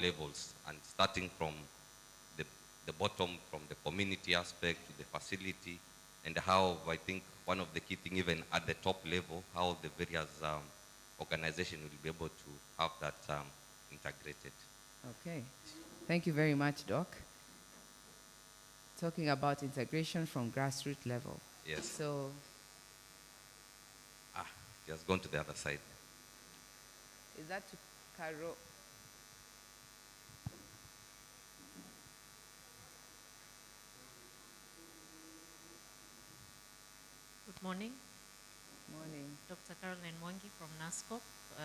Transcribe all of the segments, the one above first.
levels, and starting from the, the bottom, from the community aspect to the facility, and how I think one of the key things, even at the top level, how the various organizations will be able to have that integrated. Okay. Thank you very much, Doc. Talking about integration from grassroots level. Yes. So, Just gone to the other side. is that to Caro? Good morning. Morning. Dr. Caroline Mwangi from NASCOP,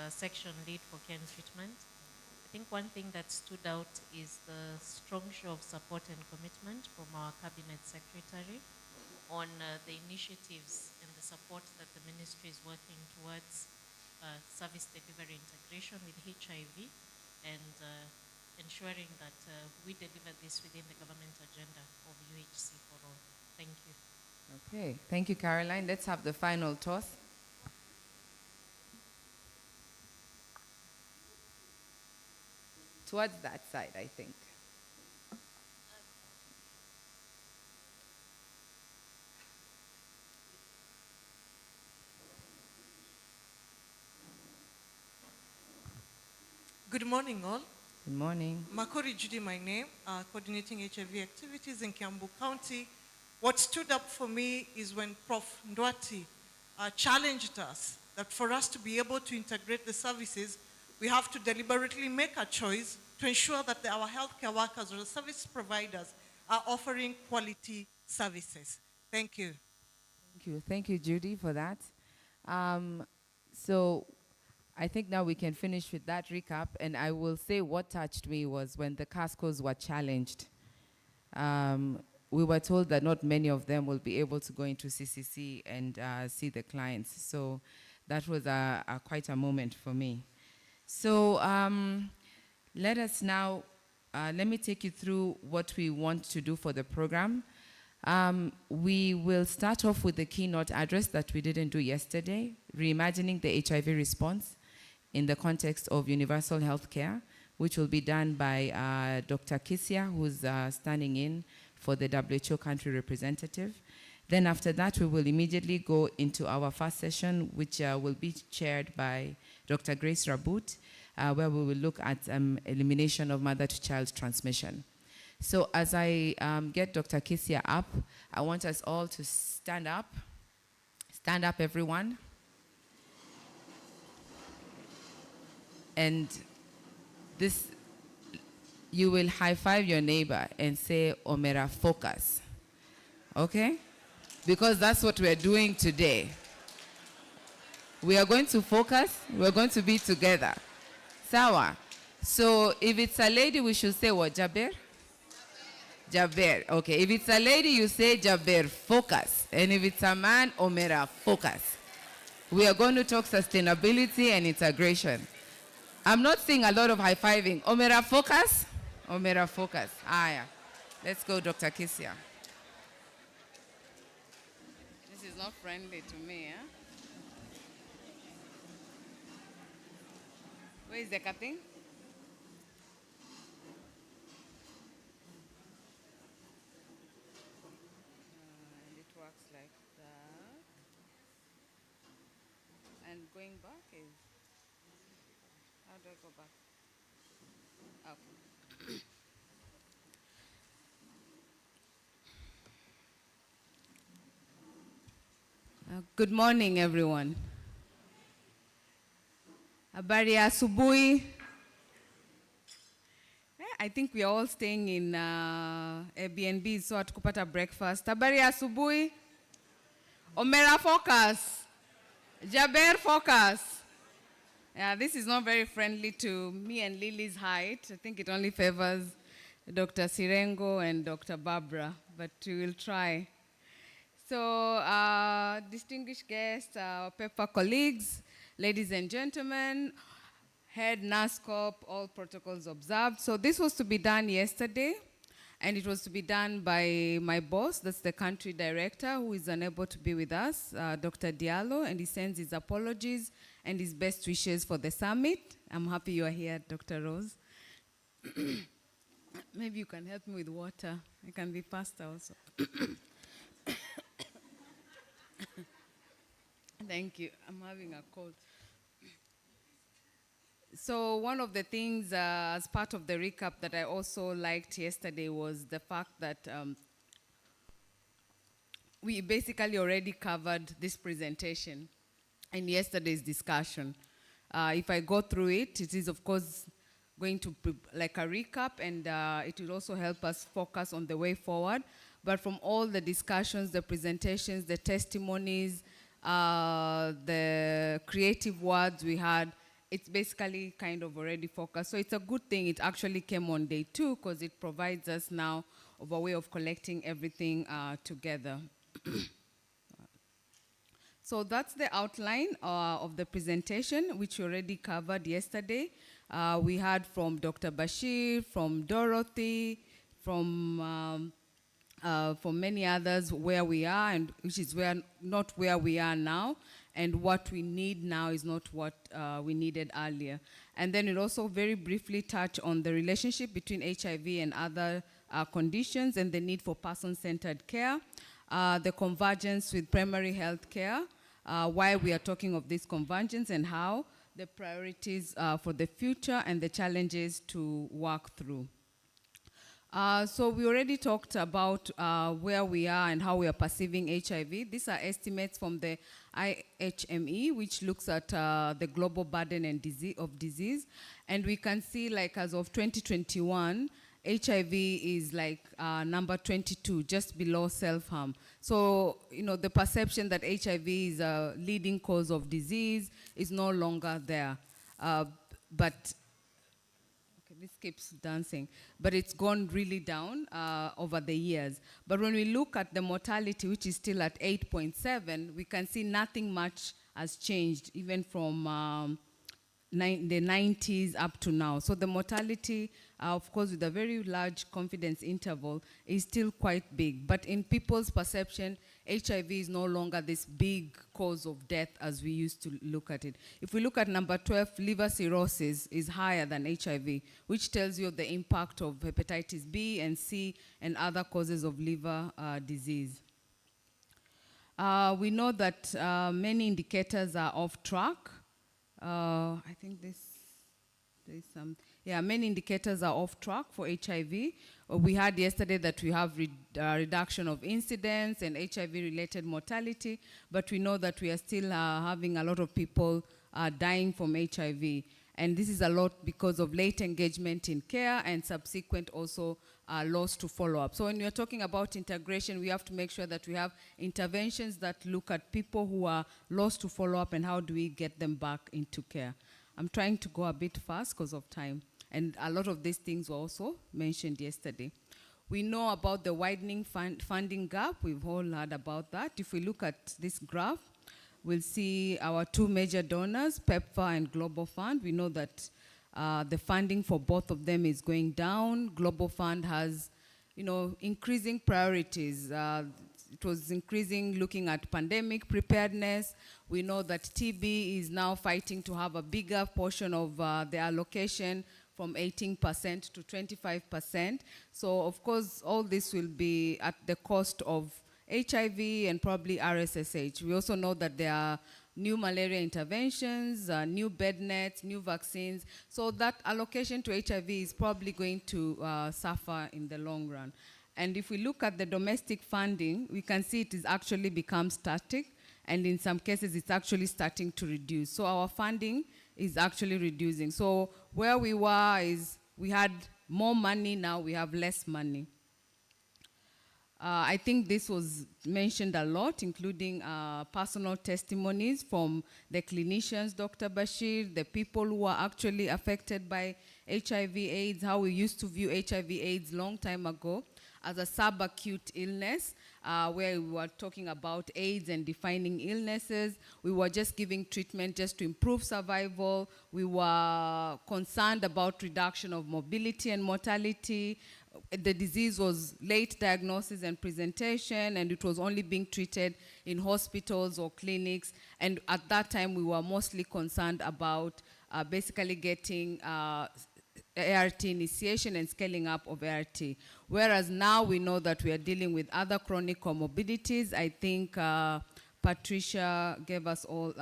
Section Lead for Care and Treatment. I think one thing that stood out is the strong show of support and commitment from our Cabinet Secretary on the initiatives and the support that the ministry is working towards service delivery integration with HIV and ensuring that we deliver this within the government agenda of UHC for all. Thank you. Okay. Thank you, Caroline. Let's have the final toss. Towards that side, I think. Good morning, all. Good morning. Makori Judy, my name, coordinating HIV activities in Kiambu County. What stood up for me is when Prof. Ndwati challenged us that for us to be able to integrate the services, we have to deliberately make a choice to ensure that our healthcare workers or the service providers are offering quality services. Thank you. Thank you. Thank you, Judy, for that. So I think now we can finish with that recap, and I will say what touched me was when the CASCOs were challenged. We were told that not many of them will be able to go into CCC and see the clients. So that was quite a moment for me. So let us now, let me take you through what we want to do for the program. We will start off with the keynote address that we didn't do yesterday, reimagining the HIV response in the context of universal health care, which will be done by Dr. Kisia, who's standing in for the WHO country representative. Then after that, we will immediately go into our first session, which will be chaired by Dr. Grace Rabut, where we will look at elimination of mother-to-child transmission. So as I get Dr. Kisia up, I want us all to stand up. Stand up, everyone. And this, you will high-five your neighbor and say, Omera, focus. Okay? Because that's what we're doing today. We are going to focus. We're going to be together. Sawa. So if it's a lady, we should say what, Jaber? Jaber. Okay. If it's a lady, you say Jaber, focus. And if it's a man, Omera, focus. We are going to talk sustainability and integration. I'm not seeing a lot of high-fiving. Omera, focus. Omera, focus. Yeah. Let's go, Dr. Kisia. This is not friendly to me, huh? Where is the cutting? And it works like that. And going back is, how do I go back? Okay. Good morning, everyone. Habari ya asubuhi. I think we are all staying in Airbnb, so hatukupata breakfast. Habari ya asubuhi. Omera, focus. Jaber, focus. Yeah, this is not very friendly to me and Lily's height. I think it only favors Dr. Sirengo and Dr. Barbara, but we will try. So, distinguished guests, PEPA colleagues, ladies and gentlemen, head NASCOP, all protocols observed. So this was to be done yesterday, and it was to be done by my boss, that's the country director, who is unable to be with us, Dr. Diallo, and he sends his apologies and his best wishes for the summit. I'm happy you are here, Dr. Rose. Maybe you can help me with water. I can be faster also. Thank you. I'm having a cold. So one of the things as part of the recap that I also liked yesterday was the fact that we basically already covered this presentation in yesterday's discussion. If I go through it, it is of course going to be like a recap, and it will also help us focus on the way forward. But from all the discussions, the presentations, the testimonies, the creative words we had, it's basically kind of already focused. So it's a good thing it actually came on day 2, because it provides us now of a way of collecting everything together. So that's the outline of the presentation, which we already covered yesterday. We heard from Dr. Bashir, from Dorothy, from many others where we are, and which is not where we are now, and what we need now is not what we needed earlier. And then it also very briefly touch on the relationship between HIV and other conditions and the need for person-centered care, the convergence with primary health care, why we are talking of this convergence and how, the priorities for the future and the challenges to work through. So we already talked about where we are and how we are perceiving HIV. These are estimates from the IHME, which looks at the global burden and of disease. And we can see, like, as of 2021, HIV is like number 22, just below self-harm. So, you know, the perception that HIV is a leading cause of disease is no longer there. But this keeps dancing, but it's gone really down over the years. But when we look at the mortality, which is still at 8.7, we can see nothing much has changed, even from the 90s up to now. So the mortality, of course, with a very large confidence interval, is still quite big. But in people's perception, HIV is no longer this big cause of death as we used to look at it. If we look at number 12, liver cirrhosis is higher than HIV, which tells you the impact of hepatitis B and C and other causes of liver disease. We know that many indicators are off track. I think there's some, yeah, many indicators are off track for HIV. We heard yesterday that we have reduction of incidence and HIV-related mortality, but we know that we are still having a lot of people dying from HIV. And this is a lot because of late engagement in care and subsequent also loss to follow-up. So when we are talking about integration, we have to make sure that we have interventions that look at people who are lost to follow-up and how do we get them back into care. I'm trying to go a bit fast because of time. And a lot of these things were also mentioned yesterday. We know about the widening funding gap. We've all heard about that. If we look at this graph, we'll see our 2 major donors, PEPFAR and Global Fund. We know that the funding for both of them is going down. Global Fund has, you know, increasing priorities. It was increasing looking at pandemic preparedness. We know that TB is now fighting to have a bigger portion of the allocation from 18% to 25%. So of course, all this will be at the cost of HIV and probably RSSH. We also know that there are new malaria interventions, new bed nets, new vaccines. So that allocation to HIV is probably going to suffer in the long run. And if we look at the domestic funding, we can see it has actually become static, and in some cases it's actually starting to reduce. So our funding is actually reducing. So where we were is we had more money, now we have less money. I think this was mentioned a lot, including personal testimonies from the clinicians, Dr. Bashir, the people who are actually affected by HIV/AIDS, how we used to view HIV/AIDS long time ago as a subacute illness, where we were talking about AIDS and defining illnesses. We were just giving treatment just to improve survival. We were concerned about reduction of mobility and mortality. The disease was late diagnosis and presentation, and it was only being treated in hospitals or clinics. And at that time, we were mostly concerned about basically getting ART initiation and scaling up of ART. Whereas now we know that we are dealing with other chronic comorbidities. I think Patricia gave us all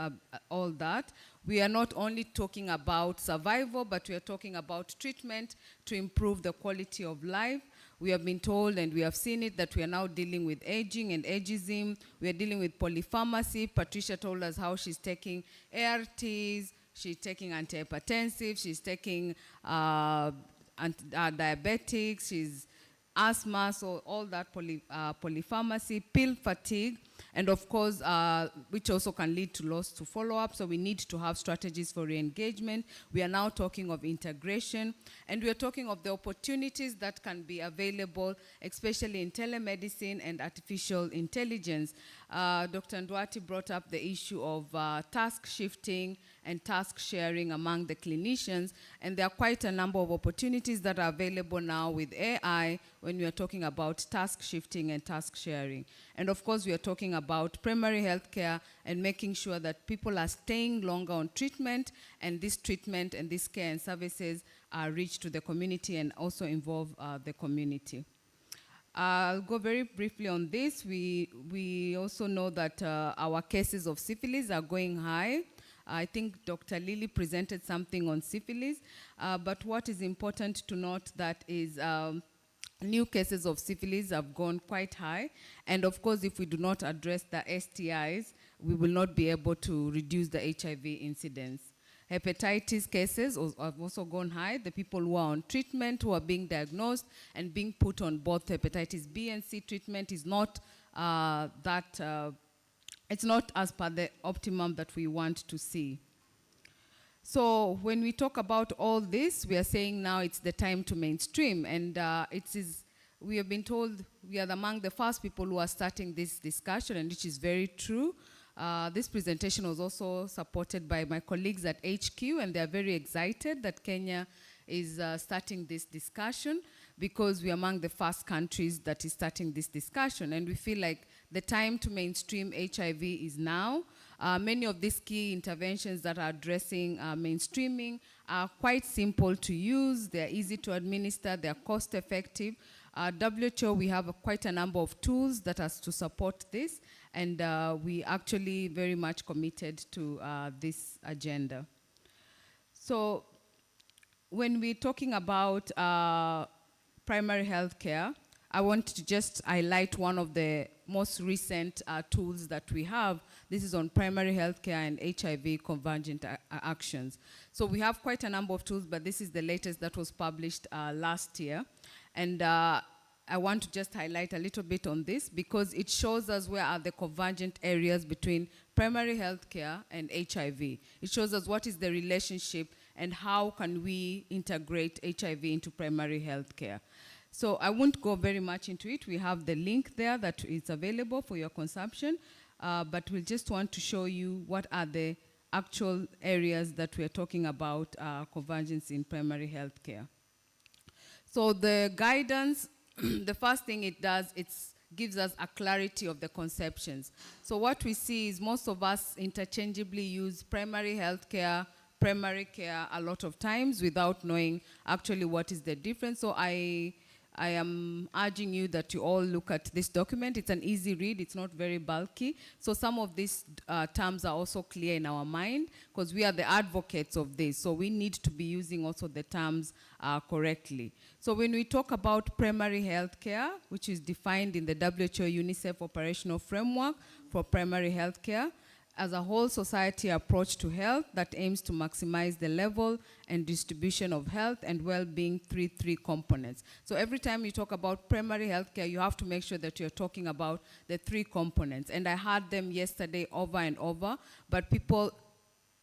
that. We are not only talking about survival, but we are talking about treatment to improve the quality of life. We have been told, and we have seen it, that we are now dealing with aging and ageism. We are dealing with polypharmacy. Patricia told us how she's taking ARTs, she's taking antihypertensives, she's taking diabetics, she's asthma, so all that polypharmacy, pill fatigue, and of course, which also can lead to loss to follow-up, so we need to have strategies for re-engagement. We are now talking of integration, and we are talking of the opportunities that can be available, especially in telemedicine and artificial intelligence. Dr. Ndwati brought up the issue of task shifting and task sharing among the clinicians, and there are quite a number of opportunities that are available now with AI when we are talking about task shifting and task sharing. And of course, we are talking about primary health care and making sure that people are staying longer on treatment, and this treatment and this care and services are reached to the community and also involve the community. I'll go very briefly on this. We also know that our cases of syphilis are going high. I think Dr. Lily presented something on syphilis, but what is important to note that is new cases of syphilis have gone quite high, and of course, if we do not address the STIs, we will not be able to reduce the HIV incidence. Hepatitis cases have also gone high. The people who are on treatment, who are being diagnosed and being put on both hepatitis B and C treatment is not it's not as per the optimum that we want to see. So when we talk about all this, we are saying now it's the time to mainstream, and we have been told we are among the first people who are starting this discussion, and which is very true. This presentation was also supported by my colleagues at HQ, and they are very excited that Kenya is starting this discussion, because we are among the first countries that is starting this discussion, and we feel like the time to mainstream HIV is now. Many of these key interventions that are addressing mainstreaming are quite simple to use, they're easy to administer, they're cost effective. WHO, we have quite a number of tools that are to support this, and we actually very much committed to this agenda. So when we're talking about primary health care, I want to just highlight one of the most recent tools that we have. This is on primary health care and HIV convergent actions. So we have quite a number of tools, but this is the latest that was published last year. And I want to just highlight a little bit on this, because it shows us where are the convergent areas between primary health care and HIV. It shows us what is the relationship and how can we integrate HIV into primary health care. So I won't go very much into it. We have the link there that is available for your consumption, but we just want to show you what are the actual areas that we are talking about convergence in primary health care. So the guidance, the first thing it does, it gives us a clarity of the conceptions. So what we see is most of us interchangeably use primary health care, primary care a lot of times without knowing actually what is the difference. So I am urging you that you all look at this document. It's an easy read, it's not very bulky. So some of these terms are also clear in our mind, because we are the advocates of this. So we need to be using also the terms correctly. So when we talk about primary health care, which is defined in the WHO UNICEF operational framework for primary health care, as a whole society approach to health that aims to maximize the level and distribution of health and well-being through three components. So every time you talk about primary health care, you have to make sure that you're talking about the three components. And I heard them yesterday over and over, but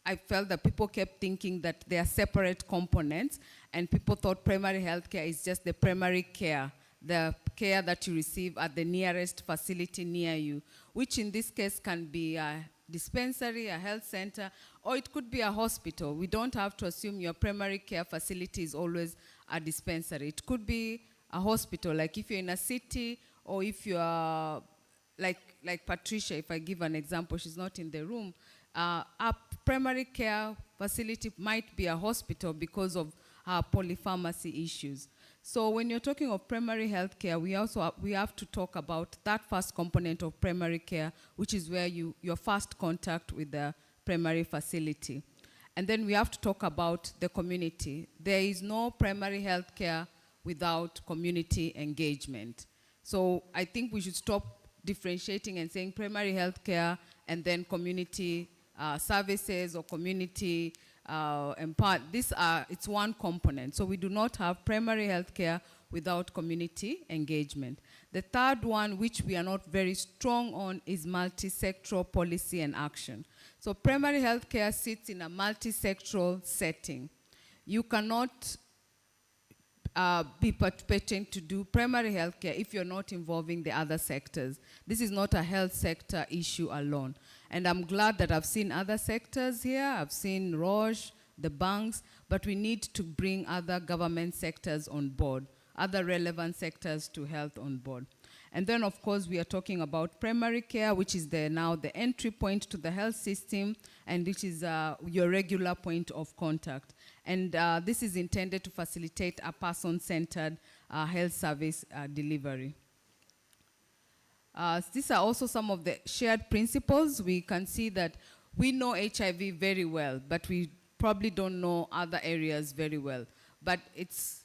I felt that people kept thinking that they are separate components, and people thought primary health care is just the primary care, the care that you receive at the nearest facility near you, which in this case can be a dispensary, a health center, or it could be a hospital. We don't have to assume your primary care facility is always a dispensary. It could be a hospital, like if you're in a city, or if you are, like Patricia, if I give an example, she's not in the room, a primary care facility might be a hospital because of polypharmacy issues. So when you're talking of primary health care, we have to talk about that first component of primary care, which is where your first contact with the primary facility. And then we have to talk about the community. There is no primary health care without community engagement. So I think we should stop differentiating and saying primary health care and then community services or community it's one component. So we do not have primary health care without community engagement. The third one, which we are not very strong on, is multi-sectoral policy and action. So primary health care sits in a multi-sectoral setting. You cannot be participating to do primary health care if you're not involving the other sectors. This is not a health sector issue alone. And I'm glad that I've seen other sectors here. I've seen Roche, the banks, but we need to bring other government sectors on board, other relevant sectors to health on board. And then, of course, we are talking about primary care, which is now the entry point to the health system, and which is your regular point of contact. And this is intended to facilitate a person-centered health service delivery. These are also some of the shared principles. We can see that we know HIV very well, but we probably don't know other areas very well. But it's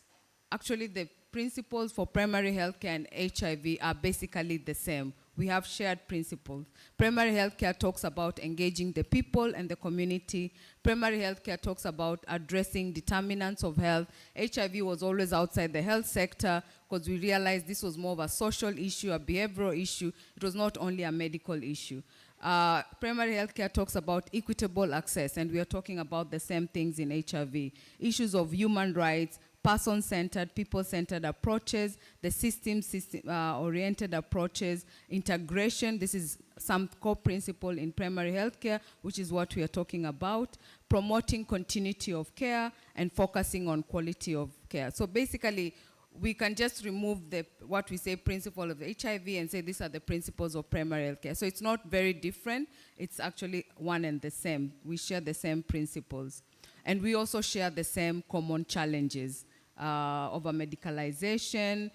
actually the principles for primary health care and HIV are basically the same. We have shared principles. Primary health care talks about engaging the people and the community. Primary health care talks about addressing determinants of health. HIV was always outside the health sector because we realized this was more of a social issue, a behavioral issue. It was not only a medical issue. Primary health care talks about equitable access, and we are talking about the same things in HIV. Issues of human rights, person-centered, people-centered approaches, the system-oriented approaches, integration. This is some core principle in primary health care, which is what we are talking about, promoting continuity of care, and focusing on quality of care. So basically, we can just remove what we say principle of HIV and say these are the principles of primary health care. So it's not very different. It's actually one and the same. We share the same principles. And we also share the same common challenges. Over medicalization.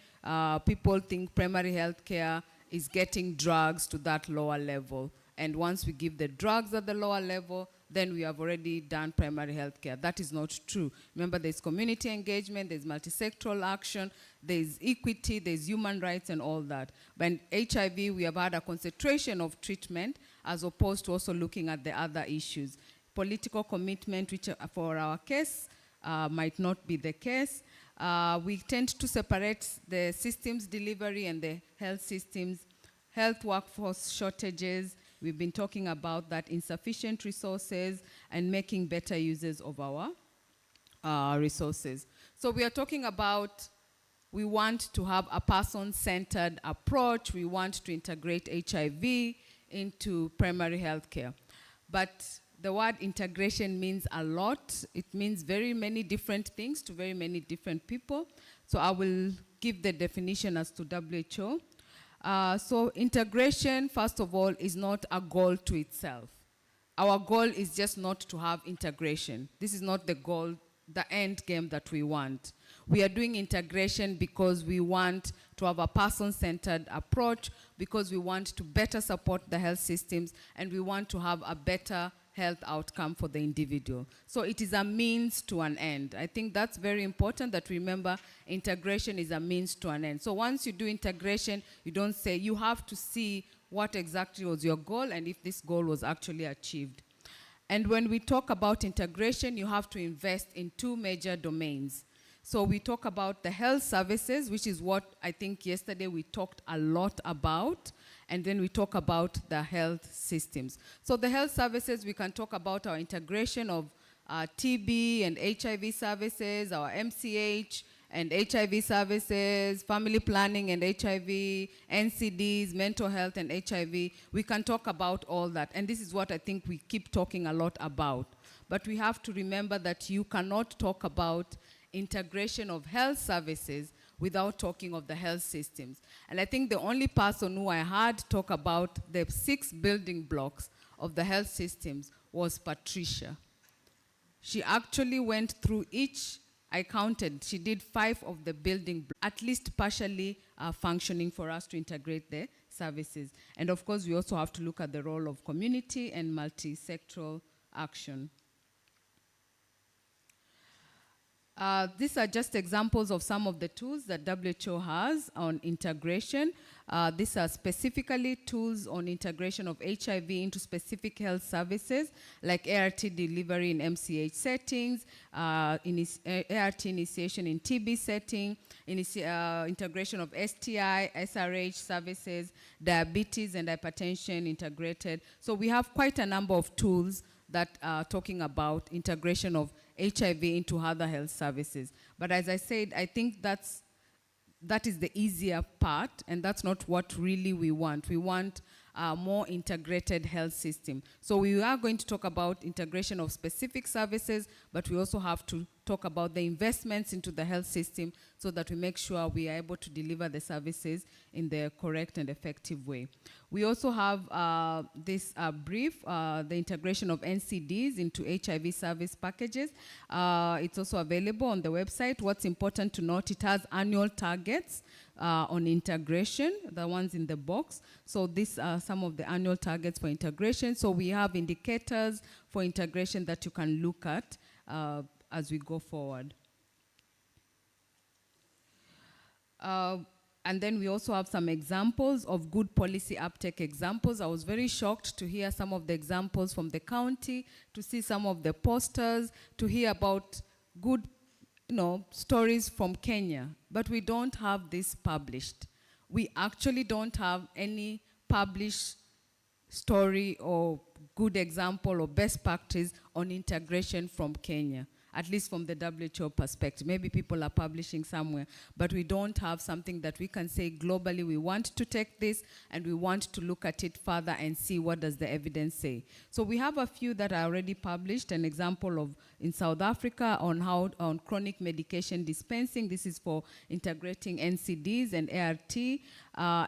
People think primary health care is getting drugs to that lower level. And once we give the drugs at the lower level, then we have already done primary health care. That is not true. Remember, there's community engagement, there's multi-sectoral action, there's equity, there's human rights and all that. But in HIV, we have had a concentration of treatment as opposed to also looking at the other issues. Political commitment, which for our case, might not be the case. We tend to separate the systems delivery and the health systems. Health workforce shortages, we've been talking about that, insufficient resources, and making better uses of our resources. So we are talking about, we want to have a person-centered approach. We want to integrate HIV into primary health care. But the word integration means a lot. It means very many different things to very many different people. So I will give the definition as to WHO. So integration, first of all, is not a goal to itself. Our goal is just not to have integration. This is not the goal, the end game that we want. We are doing integration because we want to have a person-centered approach, because we want to better support the health systems, and we want to have a better health outcome for the individual. So it is a means to an end. I think that's very important that we remember integration is a means to an end. So once you do integration, you don't say, you have to see what exactly was your goal and if this goal was actually achieved. And when we talk about integration, you have to invest in two major domains. So we talk about the health services, which is what I think yesterday we talked a lot about, and then we talk about the health systems. So the health services, we can talk about our integration of TB and HIV services, our MCH and HIV services, family planning and HIV, NCDs, mental health and HIV. We can talk about all that, and this is what I think we keep talking a lot about. But we have to remember that you cannot talk about integration of health services without talking of the health systems. And I think the only person who I heard talk about the 6 building blocks of the health systems was Patricia. She actually went through each I counted, she did 5 of the building, at least partially functioning for us to integrate the services. And of course, we also have to look at the role of community and multi-sectoral action. These are just examples of some of the tools that WHO has on integration. These are specifically tools on integration of HIV into specific health services, like ART delivery in MCH settings, ART initiation in TB setting, integration of STI, SRH services, diabetes and hypertension integrated. So we have quite a number of tools that are talking about integration of HIV into other health services. But as I said, I think that is the easier part, and that's not what really we want. We want a more integrated health system. So we are going to talk about integration of specific services, but we also have to talk about the investments into the health system so that we make sure we are able to deliver the services in the correct and effective way. We also have this brief, the integration of NCDs into HIV service packages. It's also available on the website. What's important to note, it has annual targets on integration, the ones in the box. So these are some of the annual targets for integration. So we have indicators for integration that you can look at as we go forward. And then we also have some examples of good policy uptake examples. I was very shocked to hear some of the examples from the county, to see some of the posters, to hear about good stories from Kenya. But we don't have this published. We actually don't have any published story or good example or best practice on integration from Kenya, at least from the WHO perspective. Maybe people are publishing somewhere, but we don't have something that we can say globally, we want to take this and we want to look at it further and see what does the evidence say. So we have a few that are already published, an example of in South Africa on chronic medication dispensing. This is for integrating NCDs and ART.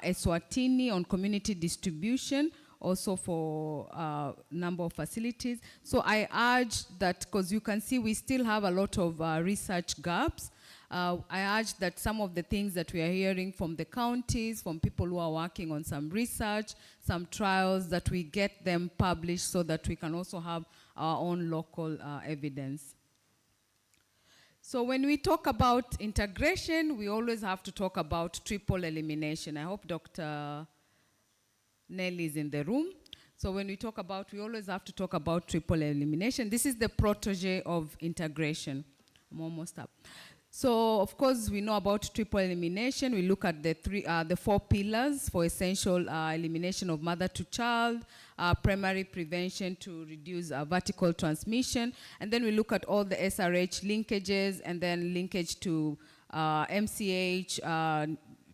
Eswatini on community distribution, also for number of facilities. So I urge that, because you can see we still have a lot of research gaps. I urge that some of the things that we are hearing from the counties, from people who are working on some research, some trials, that we get them published so that we can also have our own local evidence. So when we talk about integration, we always have to talk about triple elimination. I hope Dr. Nelly is in the room. So when we talk about, we always have to talk about triple elimination. This is the protege of integration. I'm almost up. So of course we know about triple elimination. We look at the 4 pillars for essential elimination of mother to child, primary prevention to reduce vertical transmission, and then we look at all the SRH linkages, and then linkage to MCH,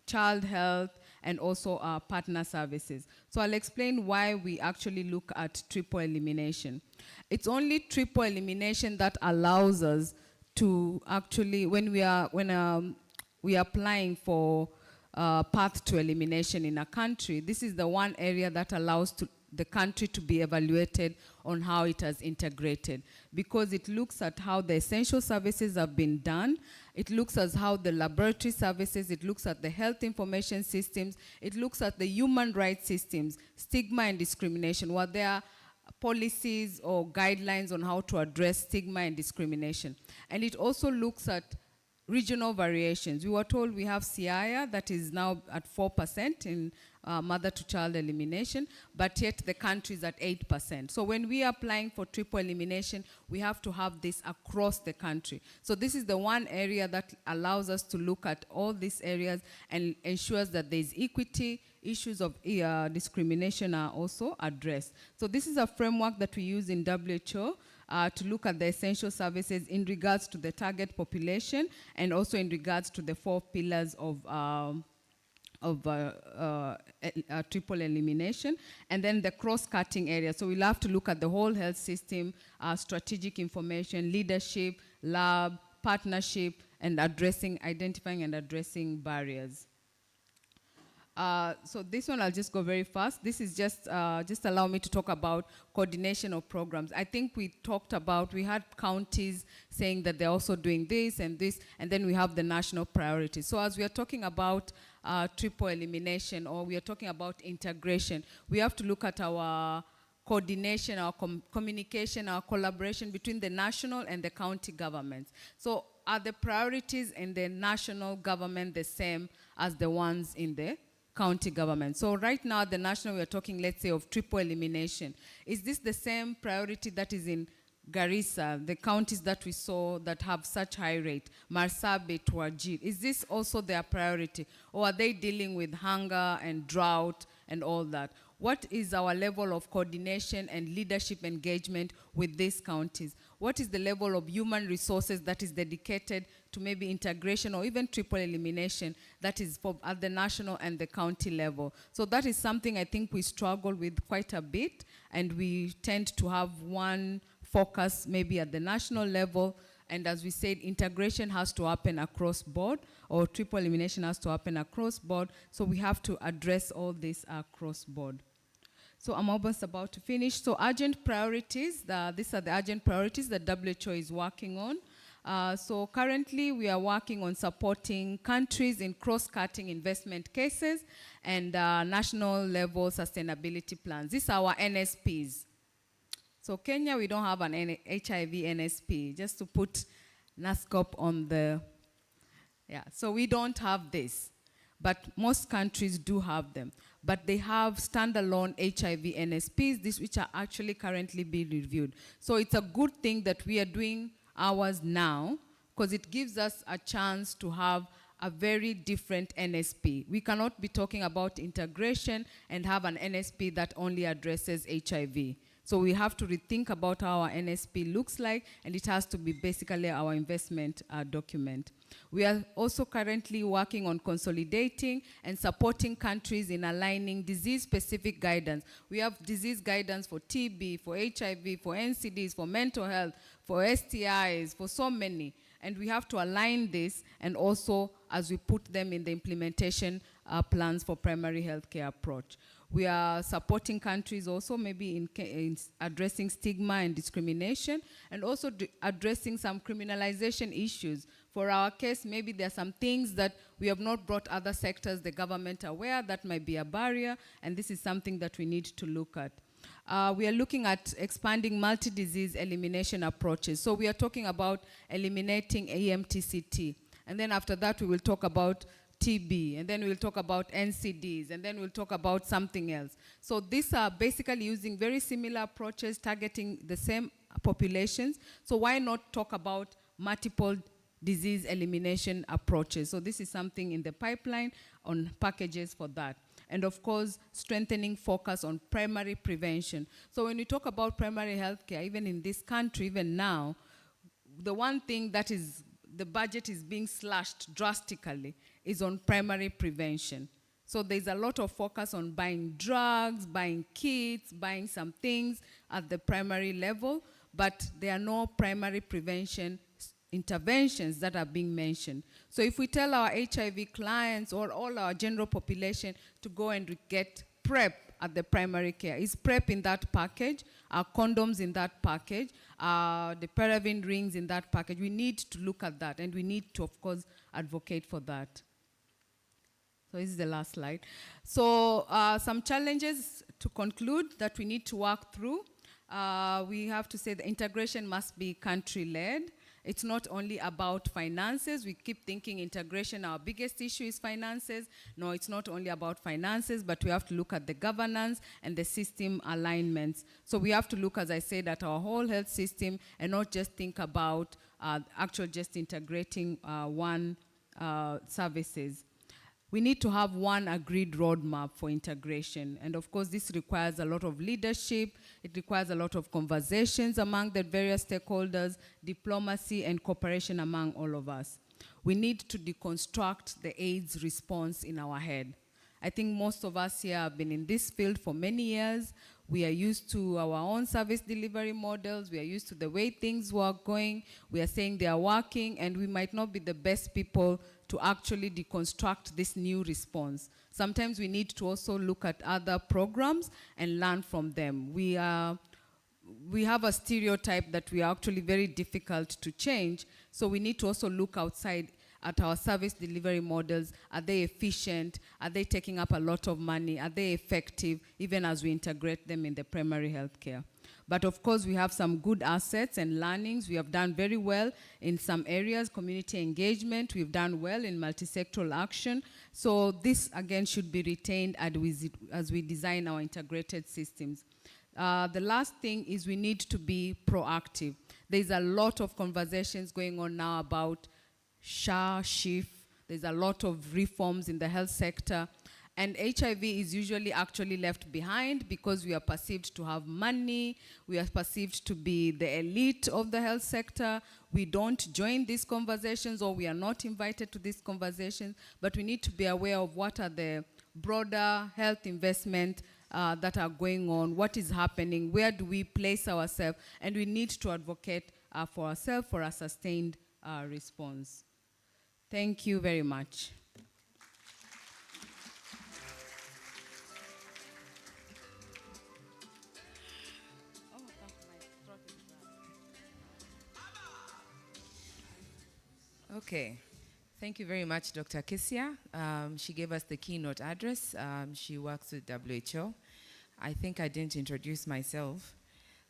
child health, and also partner services. So I'll explain why we actually look at triple elimination. It's only triple elimination that allows us to actually, when we are applying for path to elimination in a country, this is the one area that allows the country to be evaluated on how it has integrated, because it looks at how the essential services have been done, it looks at how the laboratory services, it looks at the health information systems, it looks at the human rights systems, stigma and discrimination, what there are policies or guidelines on how to address stigma and discrimination. And it also looks at regional variations. We were told we have Siaya that is now at 4% in mother-to-child elimination, but yet the country is at 8%. So when we are applying for triple elimination, we have to have this across the country. So this is the one area that allows us to look at all these areas and ensures that there is equity, issues of discrimination are also addressed. So this is a framework that we use in WHO to look at the essential services in regards to the target population and also in regards to the 4 pillars of triple elimination, and then the cross-cutting area. So we'll have to look at the whole health system, strategic information, leadership, lab, partnership, and identifying and addressing barriers. So this one I'll just go very fast. This is just allow me to talk about coordination of programs. I think we had counties saying that they're also doing this, and then we have the national priorities. So as we are talking about triple elimination, or we are talking about integration, we have to look at our coordination, our communication, our collaboration between the national and the county governments. So are the priorities in the national government the same as the ones in the county government? So right now, the national, we're talking, let's say, of triple elimination. Is this the same priority that is in Garissa, the counties that we saw that have such high rate, Marsabit, Wajir? Is this also their priority? Or are they dealing with hunger and drought and all that? What is our level of coordination and leadership engagement with these counties? What is the level of human resources that is dedicated to maybe integration or even triple elimination that is at the national and the county level? So that is something I think we struggle with quite a bit, and we tend to have one focus maybe at the national level, and as we said, integration has to happen across board, or triple elimination has to happen across board, so we have to address all this across board. So I'm almost about to finish. So urgent priorities, these are the urgent priorities that WHO is working on. So currently we are working on supporting countries in cross-cutting investment cases and national level sustainability plans. These are our NSPs. So Kenya, we don't have an HIV NSP, just to put NASCOP on the, so we don't have this, but most countries do have them. But they have standalone HIV NSPs, which are actually currently being reviewed. So it's a good thing that we are doing ours now, because it gives us a chance to have a very different NSP. We cannot be talking about integration and have an NSP that only addresses HIV. So we have to rethink about how our NSP looks like, and it has to be basically our investment document. We are also currently working on consolidating and supporting countries in aligning disease-specific guidance. We have disease guidance for TB, for HIV, for NCDs, for mental health, for STIs, for so many. And we have to align this, and also as we put them in the implementation plans for primary healthcare approach. We are supporting countries also maybe in addressing stigma and discrimination, and also addressing some criminalization issues. For our case, maybe there are some things that we have not brought other sectors, the government aware, that might be a barrier, and this is something that we need to look at. We are looking at expanding multi-disease elimination approaches. So we are talking about eliminating AMTCT. And then after that, we will talk about TB, and then we'll talk about NCDs, and then we'll talk about something else. So these are basically using very similar approaches, targeting the same populations. So why not talk about multiple disease elimination approaches? So this is something in the pipeline on packages for that. And of course, strengthening focus on primary prevention. So when we talk about primary healthcare, even in this country, even now, the one thing that is, the budget is being slashed drastically is on primary prevention. So there's a lot of focus on buying drugs, buying kits, buying some things at the primary level, but there are no primary prevention interventions that are being mentioned. So if we tell our HIV clients or all our general population to go and get PrEP at the primary care, is PrEP in that package? Are condoms in that package? The paraffin rings in that package? We need to look at that, and we need to, of course, advocate for that. So this is the last slide. So some challenges to conclude that we need to work through. We have to say the integration must be country-led. It's not only about finances. We keep thinking integration, our biggest issue is finances. No, it's not only about finances, but we have to look at the governance and the system alignments. So we have to look, as I said, at our whole health system and not just think about just integrating one services. We need to have one agreed roadmap for integration. And of course, this requires a lot of leadership. It requires a lot of conversations among the various stakeholders, diplomacy, and cooperation among all of us. We need to deconstruct the AIDS response in our head. I think most of us here have been in this field for many years. We are used to our own service delivery models. We are used to the way things were going. We are saying they are working, and we might not be the best people to actually deconstruct this new response. Sometimes we need to also look at other programs and learn from them. We have a stereotype that we are actually very difficult to change, so we need to also look outside at our service delivery models. Are they efficient? Are they taking up a lot of money? Are they effective, even as we integrate them in the primary health care? But of course, we have some good assets and learnings. We have done very well in some areas, community engagement. We've done well in multi-sectoral action. So this, again, should be retained as we design our integrated systems. The last thing is we need to be proactive. There's a lot of conversations going on now about SHA, SHIF. There's a lot of reforms in the health sector. And HIV is usually actually left behind because we are perceived to have money, we are perceived to be the elite of the health sector. We don't join these conversations, or we are not invited to these conversations, but we need to be aware of what are the broader health investment that are going on, what is happening, where do we place ourselves, and we need to advocate for ourselves for a sustained response. Thank you very much. Okay. Thank you very much, Dr. Kisia. She gave us the keynote address. She works with WHO. I think I didn't introduce myself.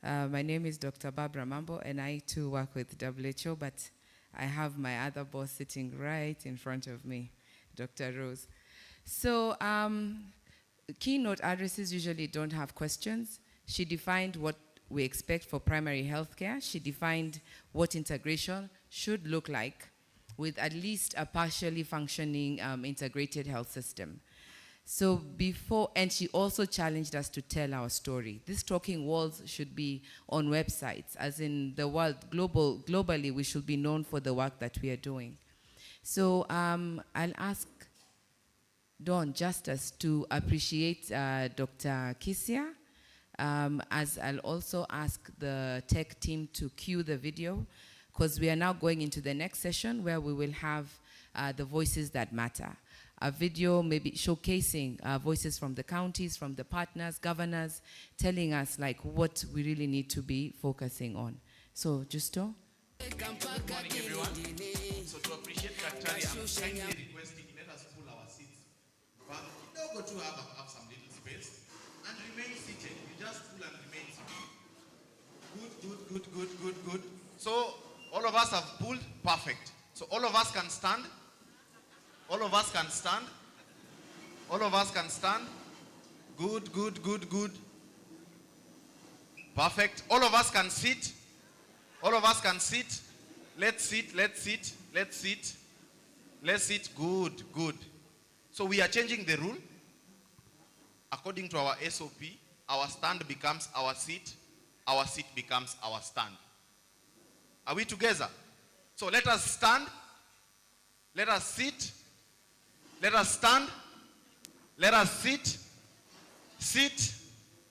My name is Dr. Barbara Mambo, and I too work with WHO, but I have my other boss sitting right in front of me, Dr. Rose. So keynote addresses usually don't have questions. She defined what we expect for primary health care. She defined what integration should look like with at least a partially functioning integrated health system. So before, and she also challenged us to tell our story. These talking walls should be on websites, as in the world, globally, we should be known for the work that we are doing. So I'll ask Dawn Justice to appreciate Dr. Kisia, as I'll also ask the tech team to cue the video, because we are now going into the next session where we will have the voices that matter. A video maybe showcasing voices from the counties, from the partners, governors, telling us like what we really need to be focusing on. So, Justo? Good morning, everyone. So to appreciate Daktari, I'm kindly requesting let us pull our seats. But you don't go to have some little space and remain seated. You just pull and remain seated. Good. So all of us have pulled, perfect. So all of us can stand. All of us can stand. All of us can stand. Good. Perfect. All of us can sit. All of us can sit. Let's sit. Good. So we are changing the rule. According to our SOP, our stand becomes our seat becomes our stand. Are we together? So let us stand. Let us sit. Let us stand. Let us sit.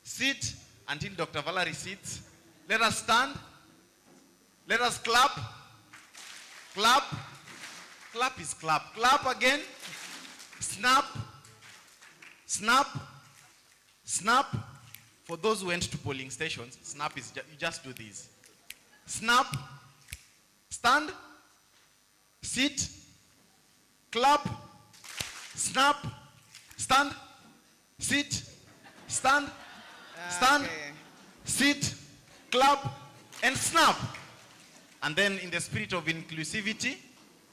Sit until Dr. Valerie sits. Let us stand. Let us clap. Clap is clap. Clap again. Snap. For those who went to polling stations, snap is you just do this. Snap. Stand. Sit. Clap. Snap. Stand. Sit. Stand. Sit. Clap. And snap. And then in the spirit of inclusivity,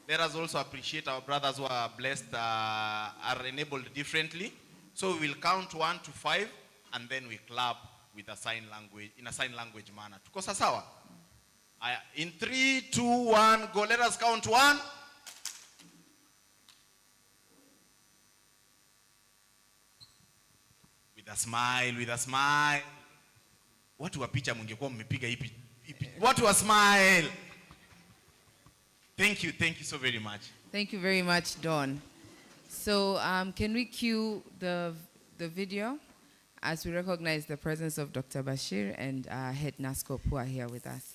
let us also appreciate our brothers who are blessed, are enabled differently. So we will count 1 to 5 and then we clap with a sign language, in a sign language manner. Tuko sawa? In 3, 2, 1, go. Let us count 1. With a smile. Watu wa picha mungekuwa mmepiga ipi. Watu wa smile. Thank you so very much. Thank you very much, Dawn. So can we cue the video as we recognize the presence of Dr. Bashir and Head NASCOP who are here with us.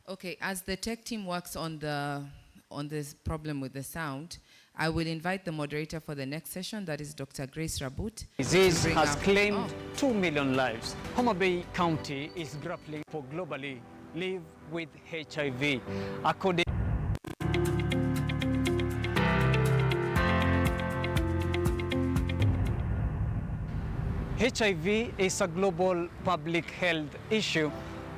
Okay, as the tech team works on this problem with the sound, I will invite the moderator for the next session, that is Dr. Grace Rabut. Disease has claimed 2 million lives. Homa Bay County is grappling for globally live with HIV. According HIV is a global public health issue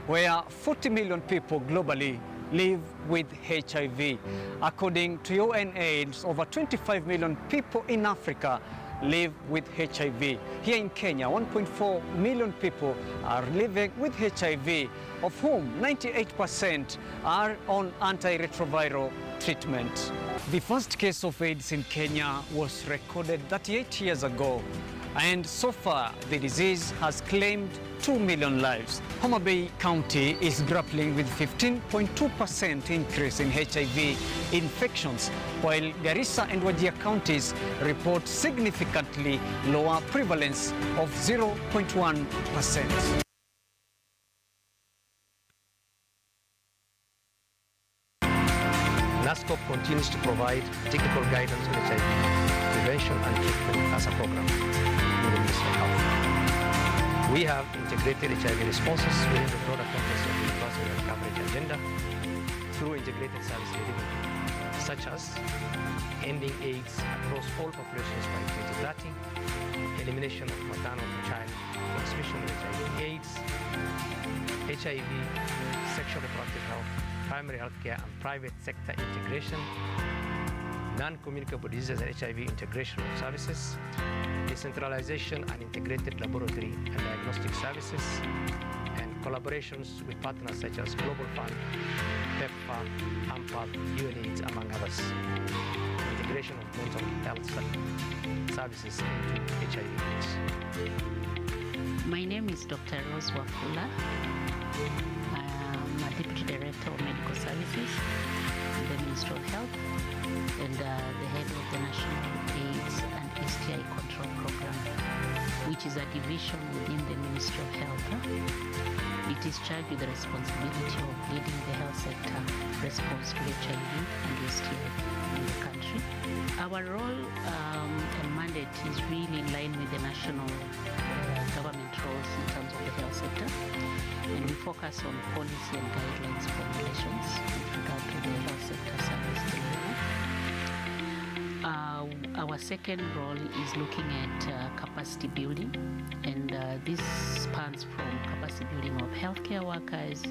where 40 million people globally live with HIV. According to UNAIDS, over 25 million people in Africa live with HIV. Here in Kenya, 1.4 million people are living with HIV, of whom 98% are on antiretroviral treatment. The first case of AIDS in Kenya was recorded 38 years ago, and so far the disease has claimed 2 million lives. Homa Bay County is grappling with 15.2% increase in HIV infections, while Garissa and Wajir counties report significantly lower prevalence of 0.1%. NASCOP continues to provide technical guidance on HIV prevention and treatment as a program in the Ministry of Health. We have integrated HIV responses within the broader context of the universal health coverage agenda through integrated service delivery, such as ending AIDS across all populations by 2030, elimination of maternal to child transmission of HIV/AIDS, HIV, sexual reproductive health, primary health care and private sector integration, non-communicable diseases and HIV integration of services, decentralization and integrated laboratory and diagnostic services, and collaborations with partners such as Global Fund, PEPFAR, AMPAC, UNAIDS, among others. Integration of mental health services into HIV/AIDS. My name is Dr. Rose Wafula. I'm a Deputy Director of Medical Services in the Ministry of Health and the head of the National AIDS and STI Control Program, which is a division within the Ministry of Health. It is charged with the responsibility of leading the health sector response to HIV and STI in the country. Our role and mandate is really in line with the national government roles in terms of the health sector, and we focus on policy and guidelines formulations with regard to the health sector service delivery. Our second role is looking at capacity building, and this spans from capacity building of healthcare workers,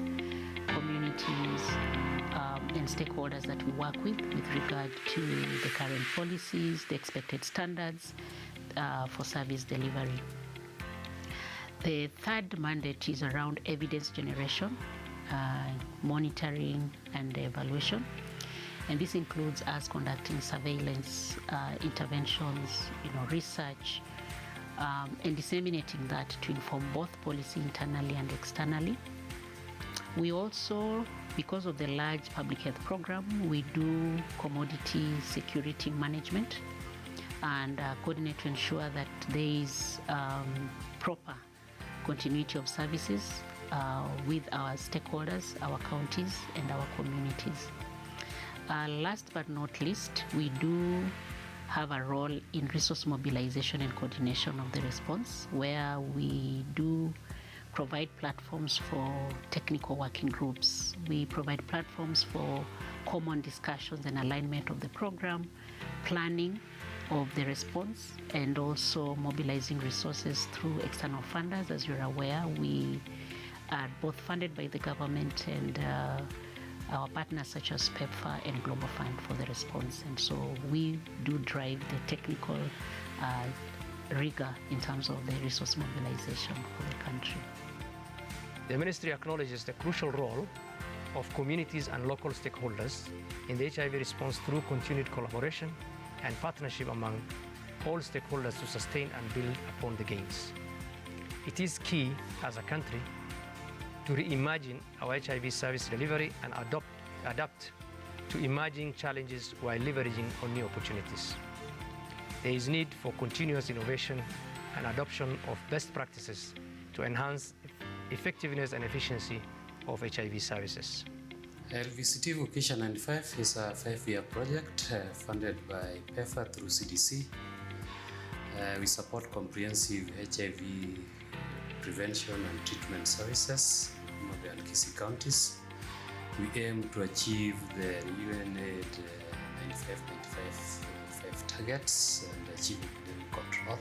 communities, and stakeholders that we work with regard to the current policies, the expected standards for service delivery. The third mandate is around evidence generation, monitoring, and evaluation. And this includes us conducting surveillance, interventions, research, and disseminating that to inform both policy internally and externally. We also, because of the large public health program, we do commodity security management and coordinate to ensure that there is proper continuity of services with our stakeholders, our counties, and our communities. Last but not least, we do have a role in resource mobilization and coordination of the response, where we do provide platforms for technical working groups. We provide platforms for common discussions and alignment of the program, planning of the response, and also mobilizing resources through external funders. As you're aware, we are both funded by the government and our partners such as PEPFAR and Global Fund for the response. And so we do drive the technical rigor in terms of the resource mobilization for the country. The Ministry acknowledges the crucial role of communities and local stakeholders in the HIV response through continued collaboration and partnership among all stakeholders to sustain and build upon the gains. It is key as a country to reimagine our HIV service delivery and adapt to emerging challenges while leveraging on new opportunities. There is need for continuous innovation and adoption of best practices to enhance effectiveness and efficiency of HIV services. LVCT Vocation 95 is a 5-year project funded by PEFA through CDC. We support comprehensive HIV prevention and treatment services in Homa Bay and Kisii counties. We aim to achieve the UNAID 95 targets and achieve epidemic control.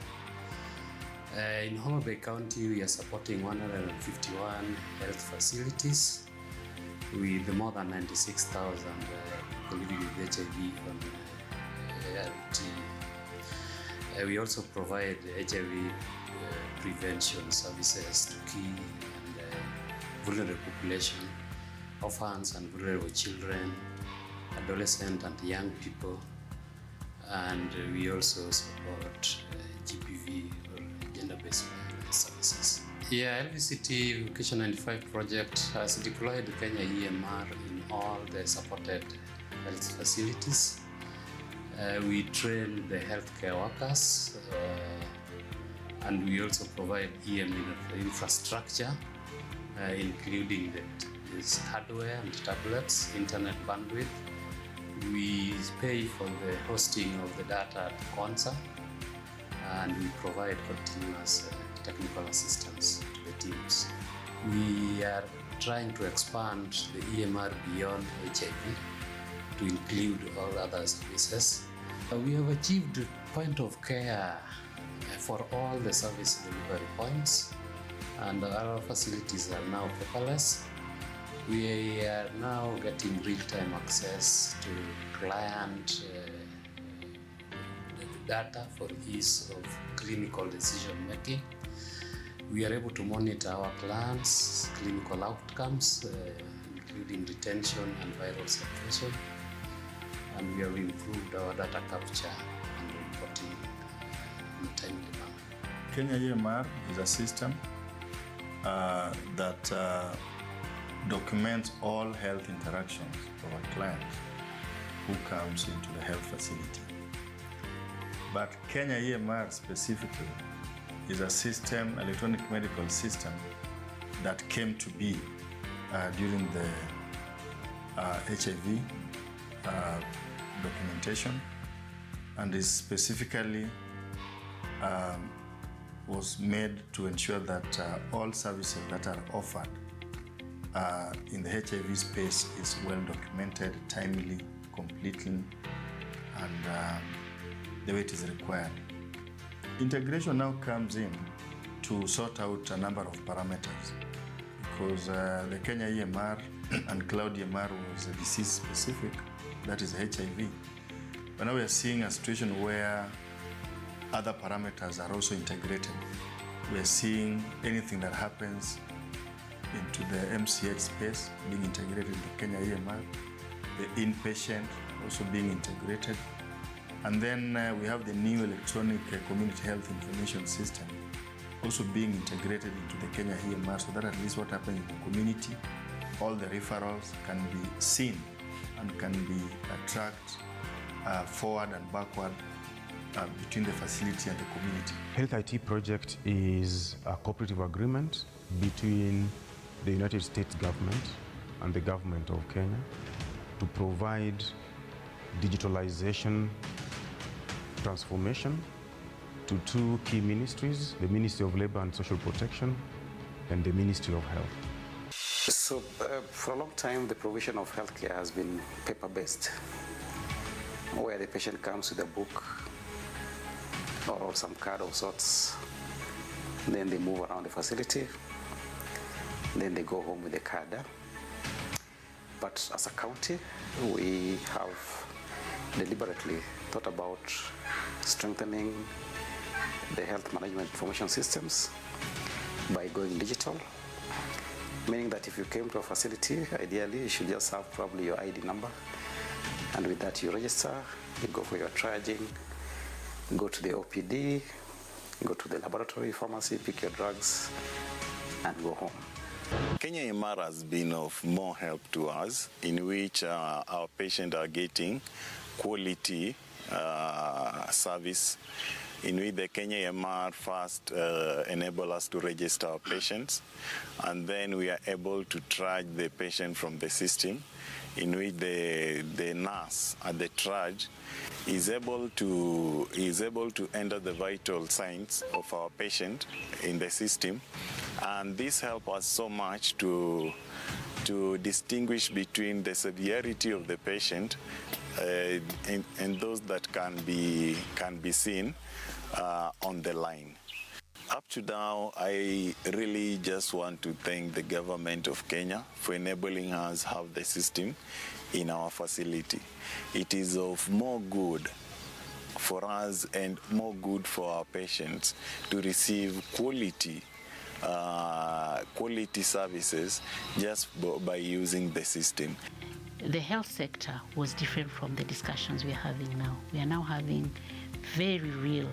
In Homa Bay County, we are supporting 151 health facilities with more than 96,000 people living with HIV on ART. We also provide HIV prevention services to key and vulnerable population, orphans and vulnerable children, adolescent and young people, and we also support GBV or gender-based violence services. Yeah, LVCT Vocation 95 project has deployed Kenya EMR in all the supported health facilities. We train the healthcare workers and we also provide EM infrastructure, including this hardware and tablets, internet bandwidth. We pay for the hosting of the data at Kwanza, and we provide continuous technical assistance to the teams. We are trying to expand the EMR beyond HIV to include all other services. We have achieved point of care for all the service delivery points, and our facilities are now paperless. We are now getting real-time access to client data for ease of clinical decision making. We are able to monitor our clients' clinical outcomes, including retention and viral suppression, and we have improved our data capture and reporting in a timely manner. Kenya EMR is a system that documents all health interactions of a client who comes into the health facility. But Kenya EMR specifically is a system, electronic medical system, that came to be during the HIV documentation, and is specifically was made to ensure that all services that are offered in the HIV space is well documented, timely, completely, and the way it is required. Integration now comes in to sort out a number of parameters, because the Kenya EMR and Cloud EMR was disease specific, that is HIV. But now we are seeing a situation where other parameters are also integrated. We are seeing anything that happens into the MCH space being integrated into Kenya EMR, the inpatient also being integrated. And then we have the new electronic community health information system also being integrated into the Kenya EMR, so that at least what happens in the community, all the referrals can be seen and can be tracked forward and backward between the facility and the community. Health IT project is a cooperative agreement between the United States government and the government of Kenya to provide digitalization transformation to two key ministries, the Ministry of Labor and Social Protection and the Ministry of Health. So for a long time, the provision of healthcare has been paper-based, where the patient comes with a book or some card of sorts, then they move around the facility, then they go home with the card. But as a county, we have deliberately thought about strengthening the health management information systems by going digital, meaning that if you came to a facility, ideally you should just have probably your ID number, and with that you register, you go for your triaging, go to the OPD, go to the laboratory, pharmacy, pick your drugs, and go home. Kenya EMR has been of more help to us, in which our patients are getting quality service in which the Kenya EMR first enable us to register our patients, and then we are able to track the patient from the system, in which the nurse at the triage is able to enter the vital signs of our patient in the system, and this helps us so much to distinguish between the severity of the patient and those that can be seen on the line. Up to now, I really just want to thank the government of Kenya for enabling us to have the system in our facility. It is of more good for us and more good for our patients to receive quality services just by using the system. The health sector was different from the discussions we are having now. We are now having very real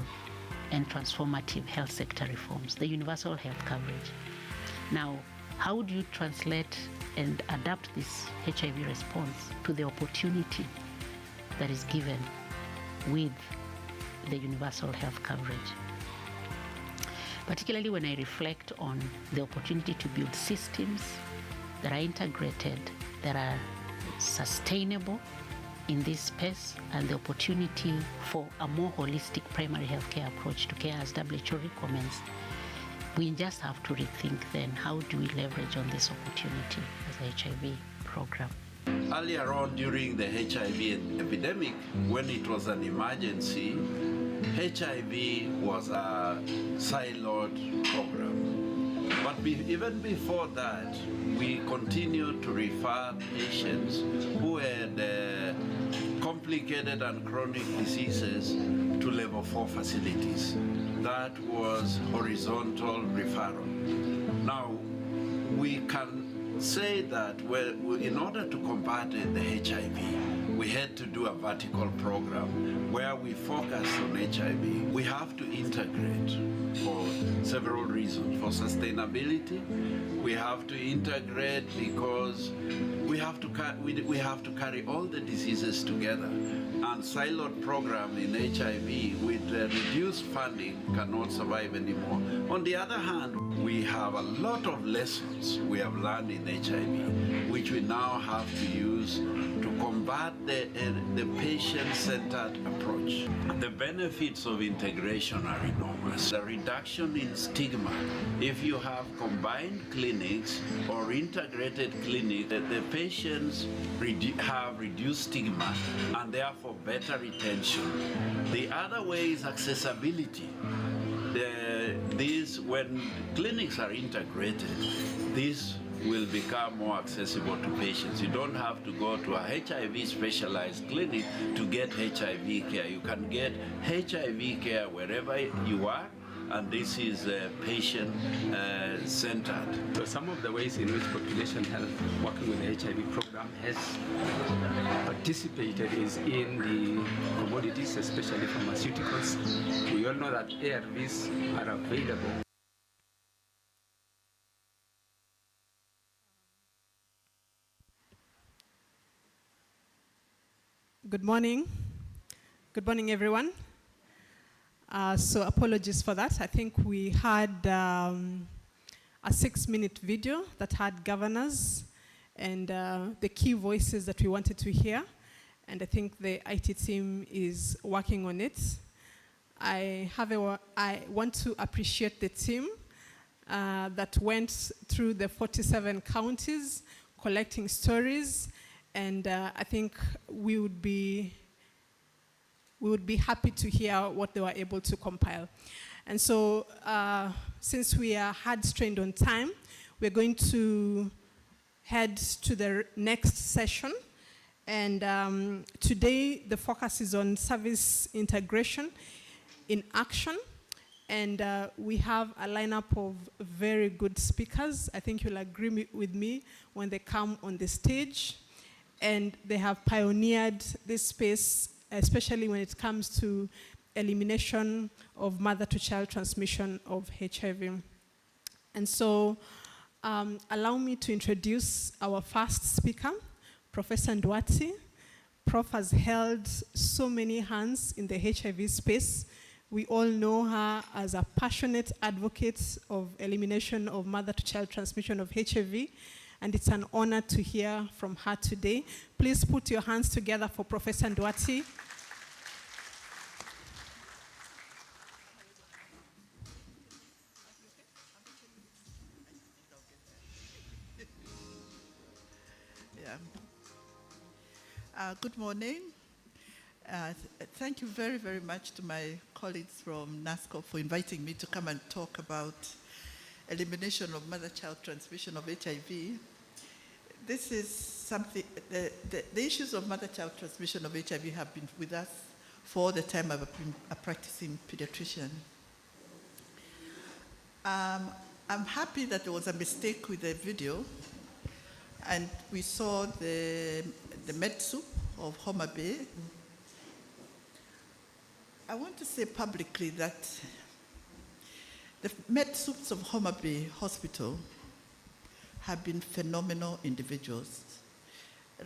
and transformative health sector reforms, the universal health coverage. Now, how do you translate and adapt this HIV response to the opportunity that is given with the universal health coverage? Particularly when I reflect on the opportunity to build systems that are integrated, that are sustainable in this space, and the opportunity for a more holistic primary healthcare approach to care as WHO recommends, we just have to rethink then how do we leverage on this opportunity as a HIV program. Earlier on during the HIV epidemic, when it was an emergency, HIV was a siloed program. But even before that, we continued to refer patients who had complicated and chronic diseases to level 4 facilities. That was horizontal referral. Now, we can say that in order to combat the HIV, we had to do a vertical program where we focus on HIV. We have to integrate for several reasons. For sustainability, we have to integrate because we have to carry all the diseases together. And siloed program in HIV with reduced funding cannot survive anymore. On the other hand, we have a lot of lessons we have learned in HIV, which we now have to use to combat the patient-centered approach. The benefits of integration are enormous. The reduction in stigma. If you have combined clinics or integrated clinics, the patients have reduced stigma and therefore better retention. The other way is accessibility. When clinics are integrated, this will become more accessible to patients. You don't have to go to a HIV specialized clinic to get HIV care. You can get HIV care wherever you are, and this is patient-centered. So some of the ways in which population health, working with the HIV program, has participated is in the commodities, especially pharmaceuticals. We all know that ARVs are available. Good morning. Good morning, everyone. So apologies for that. I think we had a 6-minute video that had governors and the key voices that we wanted to hear. And I think the IT team is working on it. I want to appreciate the team that went through the 47 counties, collecting stories. And I think we would be happy to hear what they were able to compile. And so since we are hard-strained on time, we're going to head to the next session. And today, the focus is on service integration in action. And we have a lineup of very good speakers. I think you'll agree with me when they come on the stage. And they have pioneered this space, especially when it comes to elimination of mother-to-child transmission of HIV. And so allow me to introduce our first speaker, Professor Ndwati. Prof has held so many hands in the HIV space We all know her as a passionate advocate of elimination of mother-to-child transmission of HIV, and it's an honor to hear from her today. Please put your hands together for Professor Ndwati. Good morning. Thank you very, very much to my colleagues from NASCO for inviting me to come and talk about elimination of mother-child transmission of HIV. This is something, the issues of mother-child transmission of HIV have been with us for all the time I've been a practicing pediatrician. I'm happy that there was a mistake with the video, and we saw the med soup of Homa Bay. I want to say publicly that the med soups of Homa Bay Hospital have been phenomenal individuals.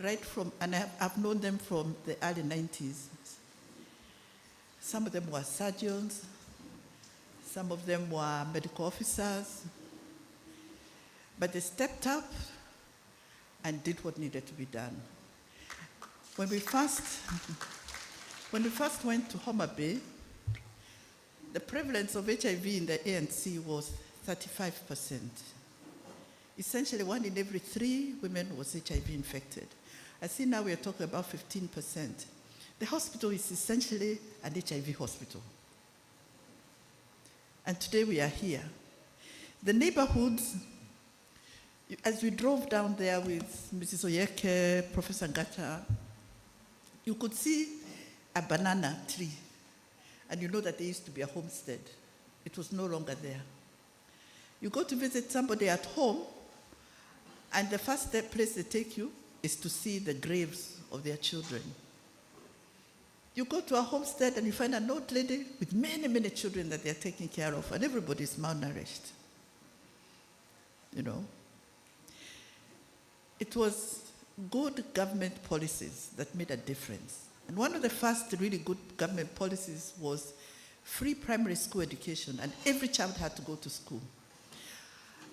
Right from, and I've known them from the early 90s. Some of them were surgeons, some of them were medical officers, but they stepped up and did what needed to be done. When we first went to Homa Bay, the prevalence of HIV in the ANC was 35%. Essentially, 1 in every 3 women was HIV infected. I see now we are talking about 15%. The hospital is essentially an HIV hospital. And today we are here. The neighborhoods, as we drove down there with Mrs. Oyeke, Professor Ngata, you could see a banana tree, and you know that there used to be a homestead. It was no longer there. You go to visit somebody at home, and the first place they take you is to see the graves of their children. You go to a homestead and you find an old lady with many, many children that they're taking care of, and everybody is malnourished. You know? It was good government policies that made a difference. And one of the first really good government policies was free primary school education, and every child had to go to school.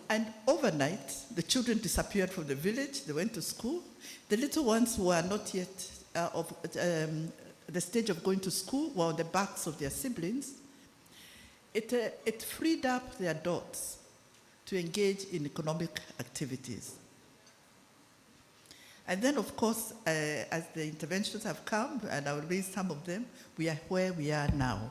And overnight, the children disappeared from the village, they went to school. The little ones who were not yet of the stage of going to school were on the backs of their siblings. It freed up the adults to engage in economic activities. And then, of course, as the interventions have come, and I will raise some of them, we are where we are now.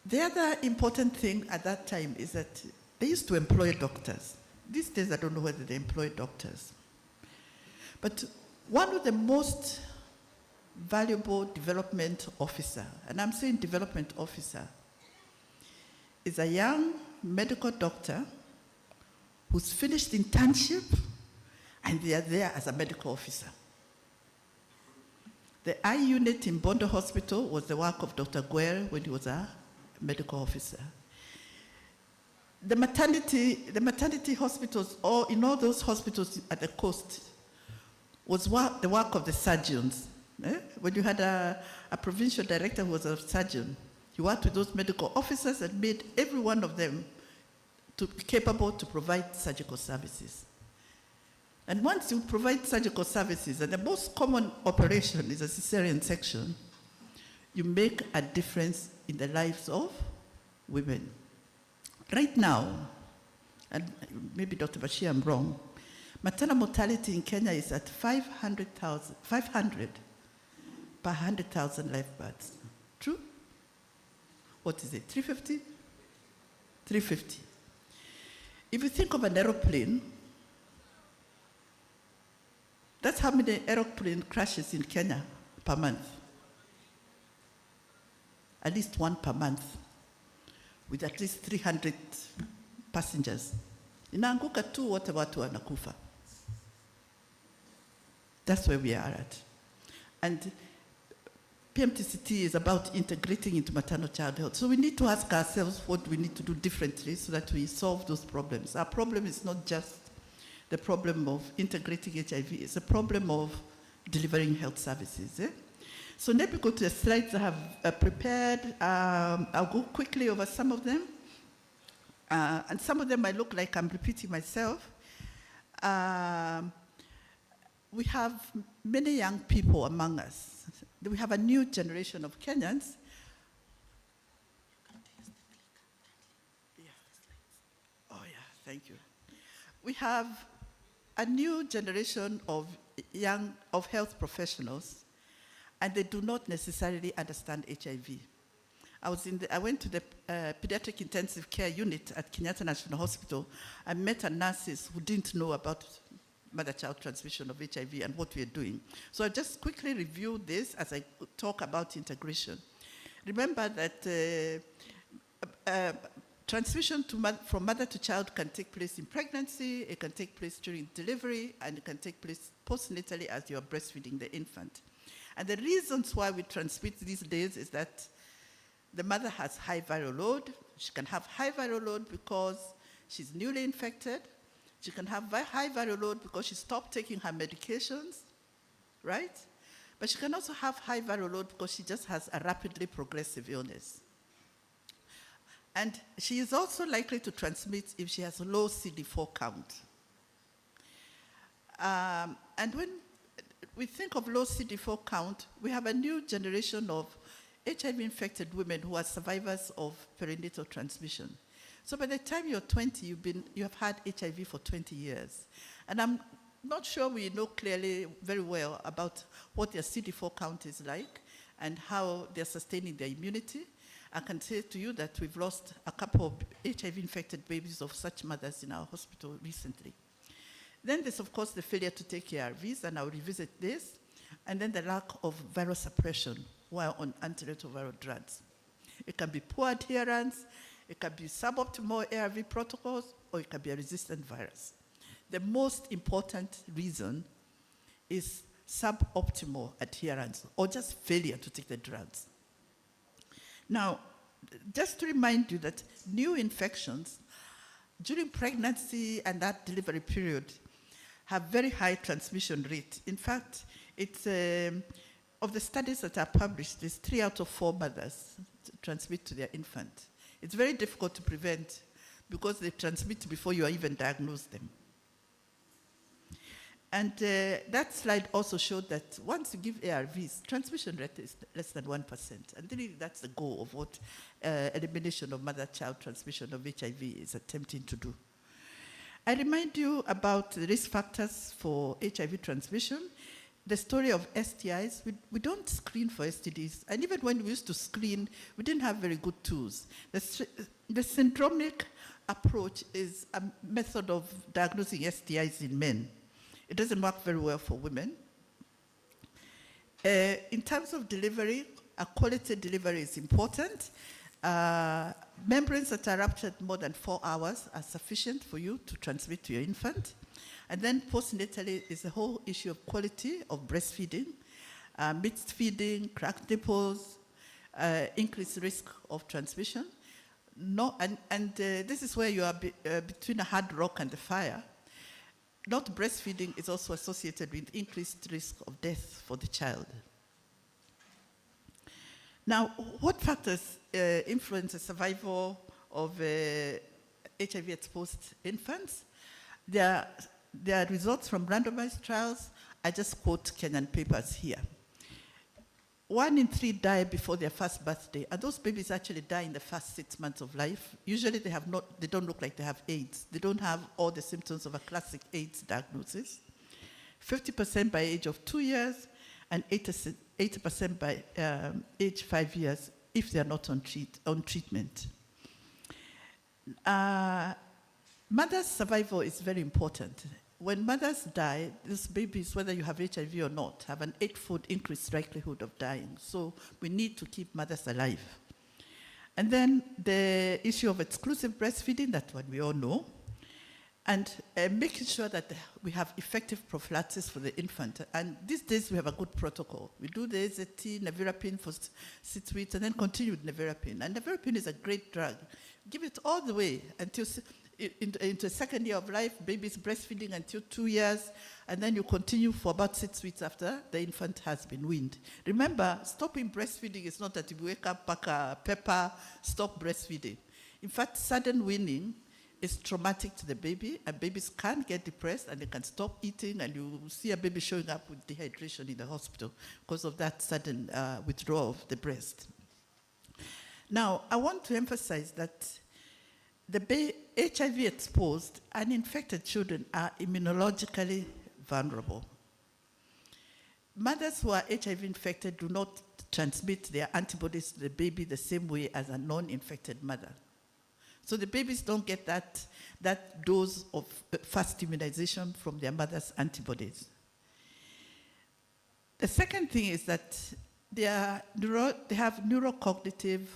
The other important thing at that time is that they used to employ doctors. These days, I don't know whether they employ doctors. But one of the most valuable development officer, and I'm saying development officer, is a young medical doctor who's finished internship, and they are there as a medical officer. The eye unit in Bondo Hospital was the work of Dr. Guerre when he was a medical officer. The maternity hospitals, in all those hospitals at the coast, was the work of the surgeons. When you had a provincial director who was a surgeon, he worked with those medical officers and made every one of them capable to provide surgical services. And once you provide surgical services, and the most common operation is a cesarean section, you make a difference in the lives of women. Right now, and maybe Dr. Bashir, I'm wrong, maternal mortality in Kenya is at 500 per 100,000 live births. True? What is it, 350? 350. If you think of an aeroplane, that's how many aeroplane crashes in Kenya per month. At least one per month, with at least 300 passengers. Inaanguka tu wote watu wanakufa. That's where we are at. And PMTCT is about integrating into maternal child health. So we need to ask ourselves what we need to do differently so that we solve those problems. Our problem is not just the problem of integrating HIV, it's a problem of delivering health services. So let me go to the slides I have prepared. I'll go quickly over some of them. And some of them might look like I'm repeating myself. We have many young people among us. We have a new generation of Kenyans. Oh yeah, thank you. We have a new generation of health professionals, and they do not necessarily understand HIV. I went to the pediatric intensive care unit at Kenyatta National Hospital. I met nurses who didn't know about mother-child transmission of HIV and what we are doing. So I'll just quickly review this as I talk about integration. Remember that transmission from mother to child can take place in pregnancy, it can take place during delivery, and it can take place postnatally as you are breastfeeding the infant. And the reasons why we transmit these days is that the mother has high viral load. She can have high viral load because she's newly infected. She can have high viral load because she stopped taking her medications, right? But she can also have high viral load because she just has a rapidly progressive illness. And she is also likely to transmit if she has a low CD4 count. And when we think of low CD4 count, we have a new generation of HIV-infected women who are survivors of perinatal transmission. So by the time you're 20, you have had HIV for 20 years. And I'm not sure we know clearly very well about what their CD4 count is like and how they're sustaining their immunity. I can say to you that we've lost a couple of HIV-infected babies of such mothers in our hospital recently. Then there's, of course, the failure to take ARVs, and I'll revisit this, and then the lack of viral suppression while on antiretroviral drugs. It can be poor adherence, it can be suboptimal ARV protocols, or it can be a resistant virus. The most important reason is suboptimal adherence, or just failure to take the drugs. Now, just to remind you that new infections during pregnancy and that delivery period have very high transmission rate. In fact, it's of the studies that are published, there's 3 out of 4 mothers transmit to their infant. It's very difficult to prevent because they transmit before you even diagnose them. And that slide also showed that once you give ARVs, transmission rate is less than 1%. And really that's the goal of what elimination of mother-child transmission of HIV is attempting to do. I remind you about the risk factors for HIV transmission. The story of STIs, we don't screen for STDs. And even when we used to screen, we didn't have very good tools. The syndromic approach is a method of diagnosing STIs in men. It doesn't work very well for women. In terms of delivery, a quality delivery is important. Membranes that are ruptured more than 4 hours are sufficient for you to transmit to your infant. And then postnatally is the whole issue of quality of breastfeeding, mixed feeding, cracked nipples, increased risk of transmission. This is where you are between a hard rock and the fire. Not breastfeeding is also associated with increased risk of death for the child. Now, what factors influence the survival of HIV-exposed infants? There are results from randomized trials. I just quote Kenyan papers here. 1 in 3 die before their first birthday, and those babies actually die in the first 6 months of life. Usually they don't look like they have AIDS. They don't have all the symptoms of a classic AIDS diagnosis. 50% by age of 2 years, and 80% by age 5 years if they are not on treatment. Mother's survival is very important. When mothers die, these babies, whether you have HIV or not, have an 8-fold increased likelihood of dying. So we need to keep mothers alive. And then the issue of exclusive breastfeeding, that one we all know. And making sure that we have effective prophylaxis for the infant. And these days we have a good protocol. We do the AZT, nevirapine for 6 weeks, and then continue with nevirapine. And nevirapine is a great drug. Give it all the way until into a second year of life, baby's breastfeeding until 2 years, and then you continue for about 6 weeks after the infant has been weaned. Remember, stopping breastfeeding is not that you wake up, pack a pepper, stop breastfeeding. In fact, sudden weaning is traumatic to the baby, and babies can get depressed and they can stop eating, and you see a baby showing up with dehydration in the hospital because of that sudden withdrawal of the breast. Now, I want to emphasize that the HIV-exposed and infected children are immunologically vulnerable. Mothers who are HIV infected do not transmit their antibodies to the baby the same way as a non-infected mother. So the babies don't get that dose of first immunization from their mother's antibodies. The second thing is that they have neurocognitive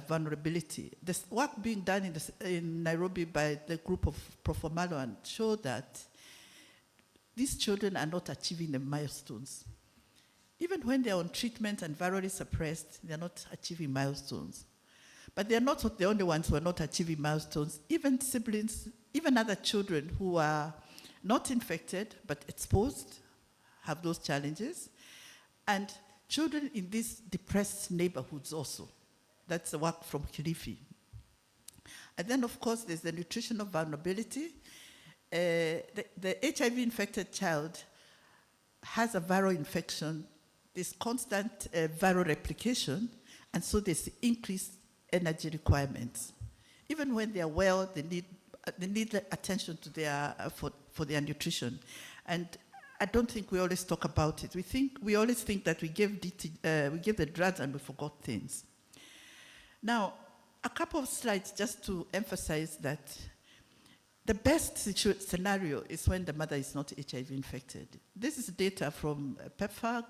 vulnerability. The work being done in Nairobi by the group of Prof. Malo showed that these children are not achieving the milestones. Even when they're on treatment and virally suppressed, they're not achieving milestones. But they're not the only ones who are not achieving milestones. Even siblings, even other children who are not infected but exposed have those challenges. And children in these depressed neighborhoods also. That's the work from Kilifi. And then, of course, there's the nutritional vulnerability. The HIV-infected child has a viral infection. There's constant viral replication, and so there's increased energy requirements. Even when they are well, they need attention to for their nutrition. And I don't think we always talk about it. We always think that we give the drugs and we forgot things. Now, a couple of slides just to emphasize that the best scenario is when the mother is not HIV infected. This is data from PEPFAR,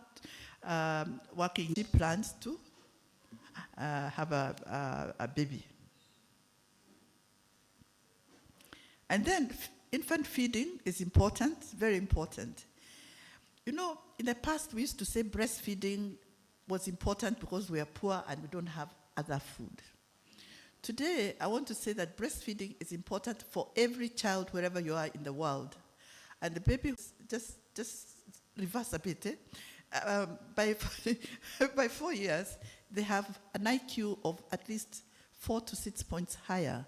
working in plans to have a baby. And then infant feeding is important, very important. You know, in the past we used to say breastfeeding was important because we are poor and we don't have other food. Today, I want to say that breastfeeding is important for every child wherever you are in the world. And the baby, just reverse a bit, by 4 years, they have an IQ of at least 4 to 6 points higher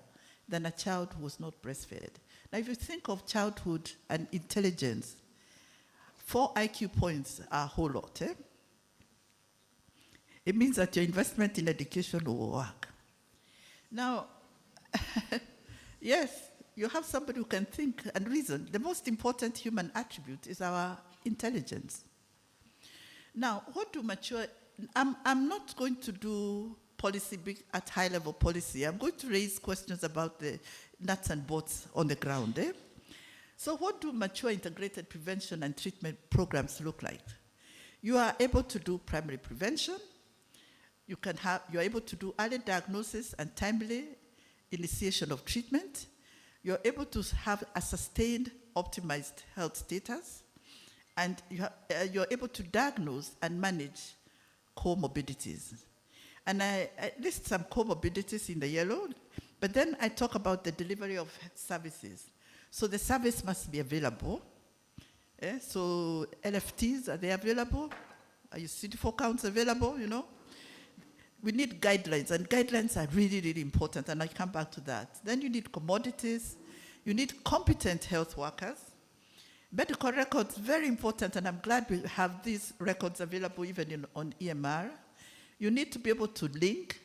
than a child who was not breastfed. Now, if you think of childhood and intelligence, 4 IQ points are a whole lot. It means that your investment in education will work. Now, yes, you have somebody who can think and reason. The most important human attribute is our intelligence. Now, what do mature... I'm not going to do policy at high-level policy. I'm going to raise questions about the nuts and bolts on the ground. So what do mature integrated prevention and treatment programs look like? You are able to do primary prevention. You're able to do early diagnosis and timely initiation of treatment. You're able to have a sustained, optimized health status. And you're able to diagnose and manage comorbidities. And I list some comorbidities in the yellow, but then I talk about the delivery of services. So the service must be available. So LFTs, are they available? Are your CD4 counts available, you know? We need guidelines, and guidelines are really, really important, and I come back to that. Then you need commodities. You need competent health workers. Medical records, very important, and I'm glad we have these records available even on EMR. You need to be able to link.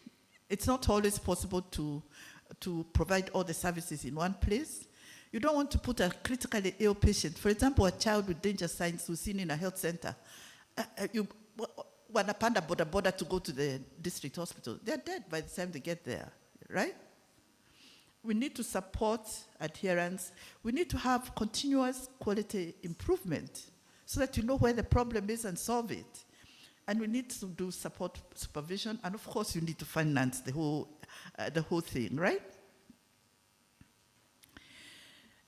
It's not always possible to provide all the services in one place. You don't want to put a critically ill patient, for example, a child with danger signs who's seen in a health center. Wanapanda boda to go to the district hospital. They're dead by the time they get there, right? We need to support adherence. We need to have continuous quality improvement so that you know where the problem is and solve it. And we need to do support supervision, and of course you need to finance the whole thing, right?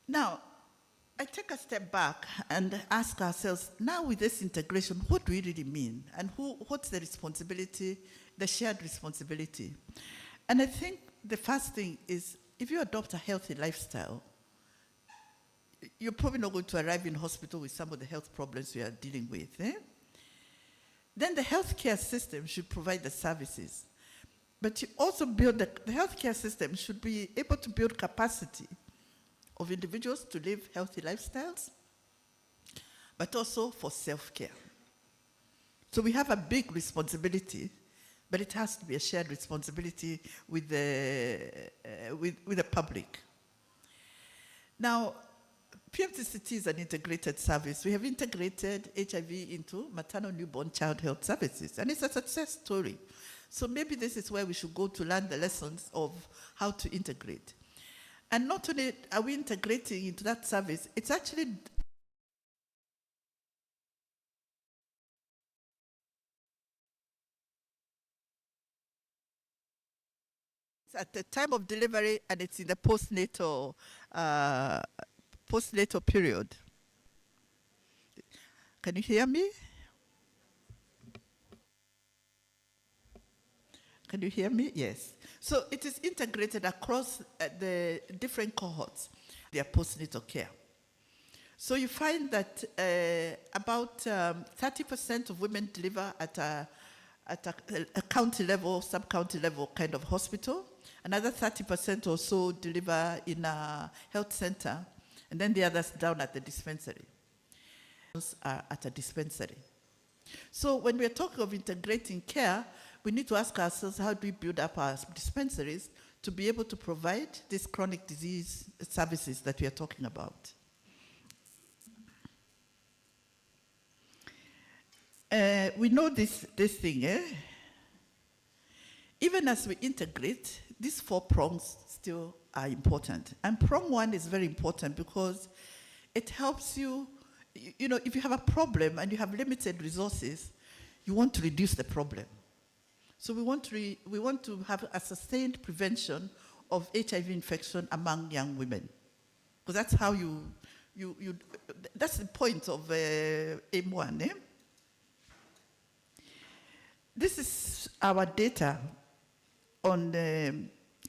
Now, I take a step back and ask ourselves, now with this integration, what do we really mean? And what's the responsibility, the shared responsibility? And I think the first thing is if you adopt a healthy lifestyle, you're probably not going to arrive in hospital with some of the health problems we are dealing with. Then the healthcare system should provide the services. But you also build, the healthcare system should be able to build capacity of individuals to live healthy lifestyles, but also for self-care. So we have a big responsibility, but it has to be a shared responsibility with the public. Now, PMTCT is an integrated service. We have integrated HIV into maternal newborn child health services, and it's a success story. So maybe this is where we should go to learn the lessons of how to integrate. And not only are we integrating into that service, it's actually at the time of delivery, and it's in the postnatal period. Can you hear me? Can you hear me? Yes. So it is integrated across the different cohorts, their postnatal care. So you find that about 30% of women deliver at a county level, sub-county level kind of hospital. Another 30% or so deliver in a health center, and then the others down at the dispensary. Those are at a dispensary. So when we're talking of integrating care, we need to ask ourselves, how do we build up our dispensaries to be able to provide these chronic disease services that we are talking about? We know this thing, Even as we integrate, these 4 prongs still are important. And prong 1 is very important because it helps you, if you have a problem and you have limited resources, you want to reduce the problem. So we want to have a sustained prevention of HIV infection among young women. Because that's how that's the point of aim 1, This is our data on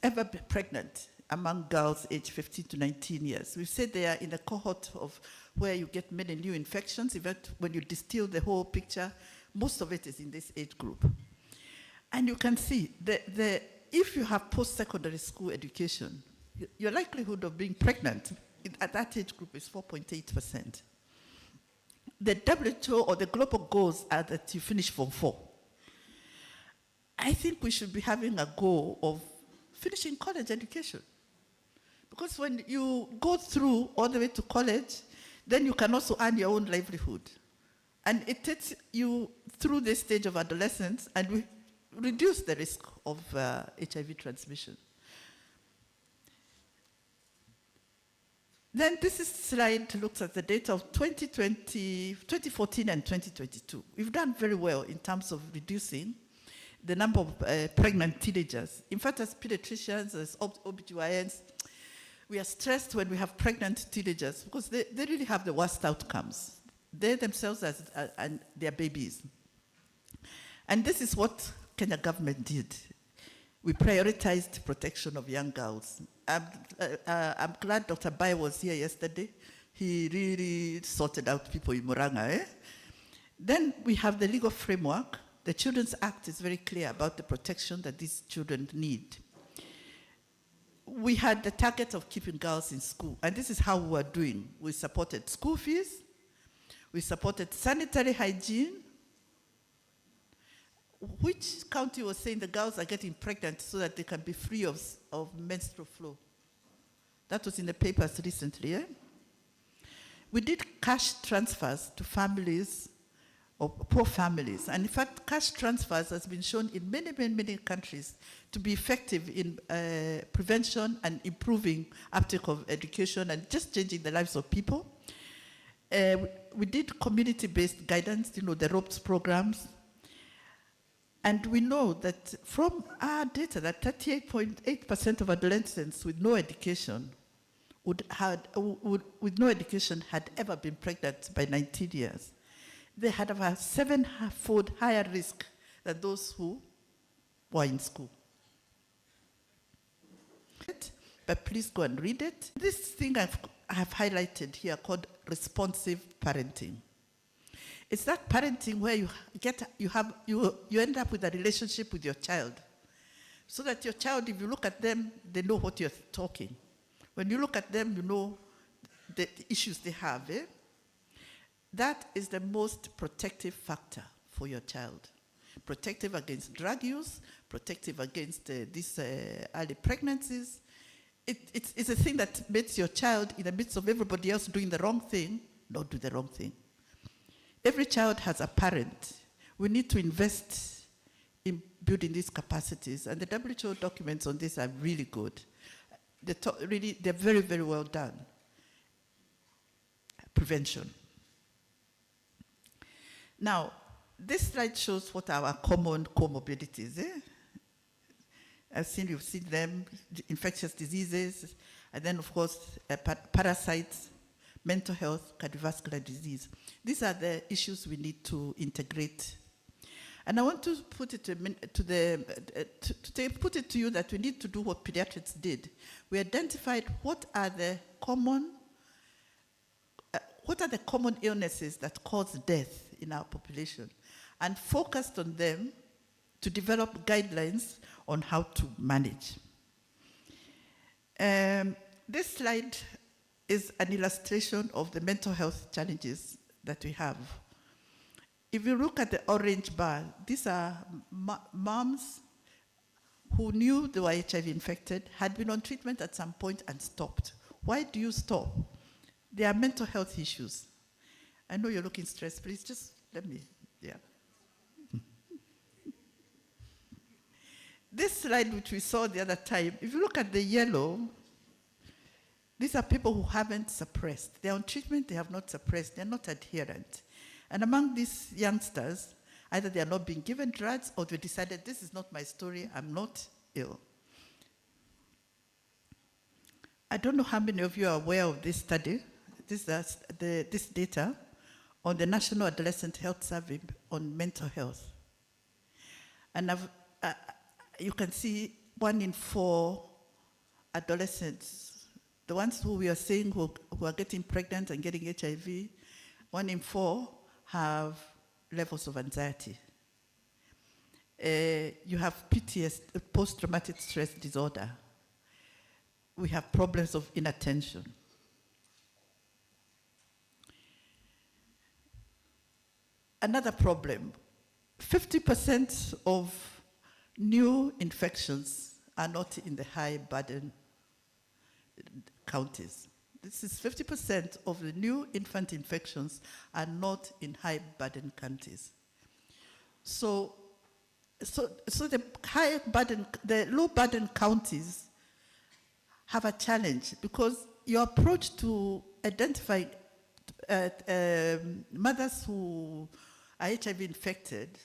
ever pregnant among girls aged 15 to 19 years. We've said they are in a cohort of where you get many new infections. Even when you distill the whole picture, most of it is in this age group. And you can see that if you have post-secondary school education, your likelihood of being pregnant at that age group is 4.8%. The WHO or the global goals are that you finish Form 4. I think we should be having a goal of finishing college education. Because when you go through all the way to college, then you can also earn your own livelihood. And it takes you through this stage of adolescence and we reduce the risk of HIV transmission. Then this slide looks at the data of 2014 and 2022. We've done very well in terms of reducing the number of pregnant teenagers. In fact, as pediatricians, as OBGYNs, we are stressed when we have pregnant teenagers because they really have the worst outcomes. They themselves and their babies. And this is what Kenya government did. We prioritized protection of young girls. I'm glad Dr. Bai was here yesterday. He really sorted out people in Muranga. Then we have the legal framework. The Children's Act is very clear about the protection that these children need. We had the target of keeping girls in school, and this is how we were doing. We supported school fees, we supported sanitary hygiene. Which county was saying the girls are getting pregnant so that they can be free of menstrual flow? That was in the papers recently. We did cash transfers to families or poor families. And in fact, cash transfers has been shown in many, many, many countries to be effective in prevention and improving uptake of education and just changing the lives of people. We did community-based guidance, the ROPS programs. And we know that from our data that 38.8% of adolescents with no education had ever been pregnant by 19 years. They had about 7-fold higher risk than those who were in school. but please go and read it. This thing I have highlighted here called responsive parenting. It's that parenting where you end up with a relationship with your child, so that your child, if you look at them, they know what you're talking. When you look at them, you know the issues they have. That is the most protective factor for your child. Protective against drug use, protective against these early pregnancies. It's a thing that makes your child, in the midst of everybody else doing the wrong thing, not do the wrong thing. Every child has a parent. We need to invest in building these capacities, and the WHO documents on this are really good. They're very, very well done. Prevention. Now, this slide shows what are our common comorbidities. You've seen them, infectious diseases, and then, of course, parasites, mental health, cardiovascular disease. These are the issues we need to integrate. And I want to put it to you that we need to do what pediatrics did. We identified what are the common illnesses that cause death in our population, and focused on them to develop guidelines on how to manage. This slide is an illustration of the mental health challenges that we have. If you look at the orange bar, these are moms who knew they were HIV infected, had been on treatment at some point and stopped. Why do you stop? There are mental health issues. I know you're looking stressed. Please just let me, yeah. This slide, which we saw the other time, if you look at the yellow, these are people who haven't suppressed. They're on treatment, they have not suppressed, they're not adherent. And among these youngsters, either they are not being given drugs or they decided, this is not my story, I'm not ill. I don't know how many of you are aware of this study. This data on the National Adolescent Health Survey on mental health. And you can see 1 in 4 adolescents, the ones who we are saying who are getting pregnant and getting HIV, 1 in 4 have levels of anxiety. You have PTSD, post-traumatic stress disorder. We have problems of inattention. Another problem, 50% of new infections are not in the high burden counties. This is 50% of the new infant infections are not in high burden counties. So the high burden, the low burden counties have a challenge because your approach to identify mothers who are HIV infected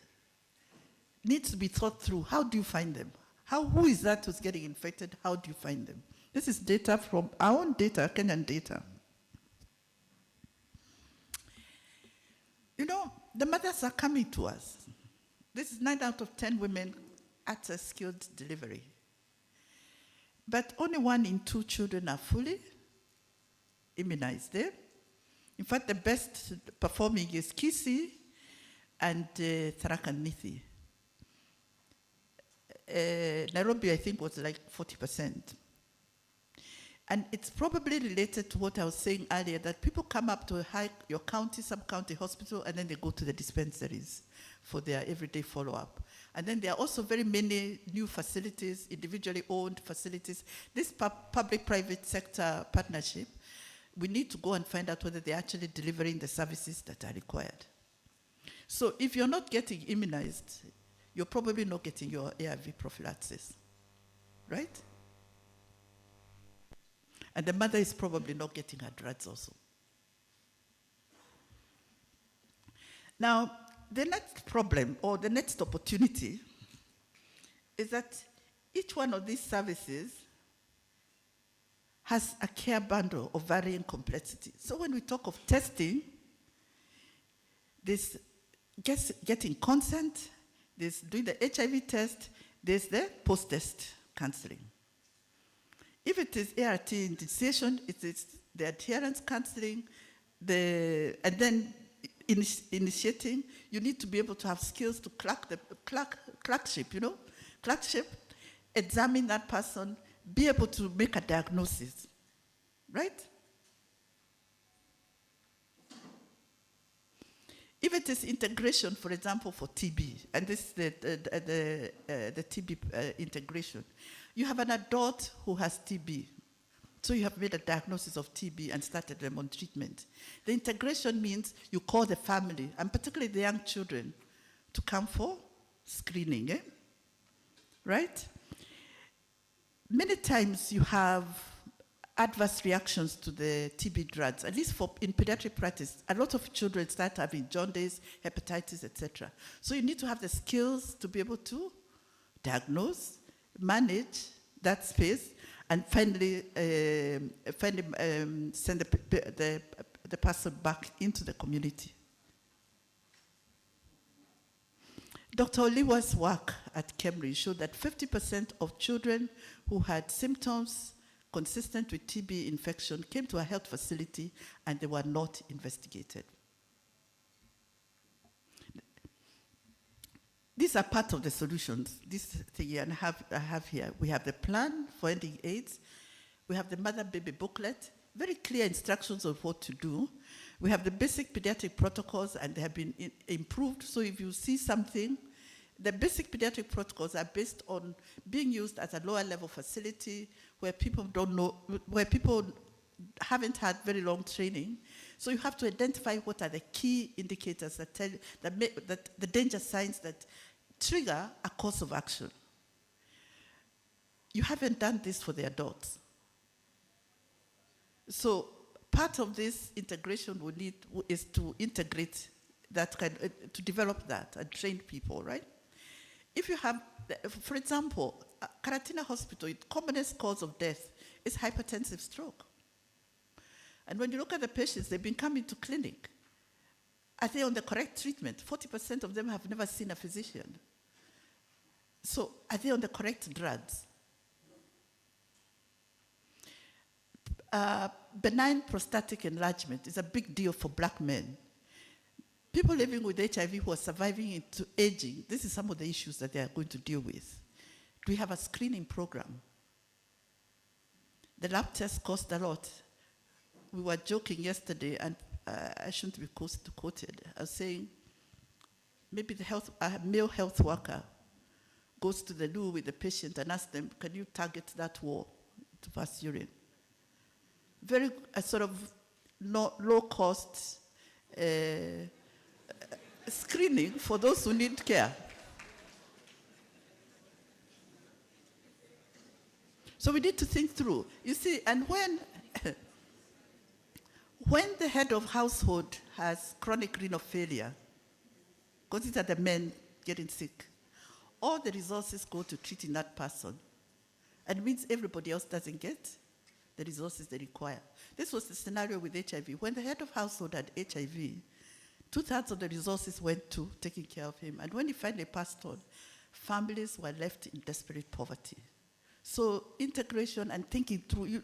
needs to be thought through. How do you find them? Who is that who's getting infected? How do you find them? This is data from our own data, Kenyan data. You know, the mothers are coming to us. This is 9 out of 10 women at a skilled delivery. But only 1 in 2 children are fully immunized. In fact, the best performing is Kisii and Tharaka Nithi. Nairobi, I think, was like 40%. And it's probably related to what I was saying earlier, that people come up to your county, sub-county hospital, and then they go to the dispensaries for their everyday follow-up. And then there are also very many new facilities, individually owned facilities. This public-private sector partnership, we need to go and find out whether they're actually delivering the services that are required. So if you're not getting immunized, you're probably not getting your ARV prophylaxis, right? And the mother is probably not getting her drugs also. Now, the next problem or the next opportunity is that each one of these services has a care bundle of varying complexity. So when we talk of testing, there's getting consent, there's doing the HIV test, there's the post-test counseling. If it is ART initiation, it is the adherence counseling, and then initiating. You need to be able to have skills to clerkship, clerkship, examine that person, be able to make a diagnosis, right? If it is integration, for example, for TB, and this is the TB integration, you have an adult who has TB. So you have made a diagnosis of TB and started them on treatment. The integration means you call the family, and particularly the young children, to come for screening, right? Many times you have adverse reactions to the TB drugs, at least in pediatric practice. A lot of children start having jaundice, hepatitis, etc. So you need to have the skills to be able to diagnose, manage that space, and finally send the person back into the community. Dr. Oliwa's work at Cambridge showed that 50% of children who had symptoms consistent with TB infection came to a health facility and they were not investigated. These are part of the solutions. This thing I have here, we have the plan for ending AIDS. We have the mother-baby booklet, very clear instructions of what to do. We have the basic pediatric protocols, and they have been improved. So if you see something, the basic pediatric protocols are based on being used at a lower level facility where people don't know, where people haven't had very long training. So you have to identify what are the key indicators that tell that the danger signs that trigger a course of action. You haven't done this for the adults. So part of this integration we need is to integrate that to develop that and train people, right? If you have, for example, Karatina Hospital, the commonest cause of death is hypertensive stroke. And when you look at the patients, they've been coming to clinic. Are they on the correct treatment? 40% of them have never seen a physician. So are they on the correct drugs? Benign prostatic enlargement is a big deal for black men. People living with HIV who are surviving into aging, this is some of the issues that they are going to deal with. Do we have a screening program? The lab test cost a lot. We were joking yesterday, and I shouldn't be quoted. I was saying, maybe a male health worker goes to the loo with the patient and asks them, can you target that wall to pass urine? Very sort of low cost screening for those who need care. So we need to think through. You see, and when the head of household has chronic renal failure, because these are the men getting sick, all the resources go to treating that person. And it means everybody else doesn't get the resources they require. This was the scenario with HIV. When the head of household had HIV, 2/3 of the resources went to taking care of him. And when he finally passed on, families were left in desperate poverty. So integration and thinking through,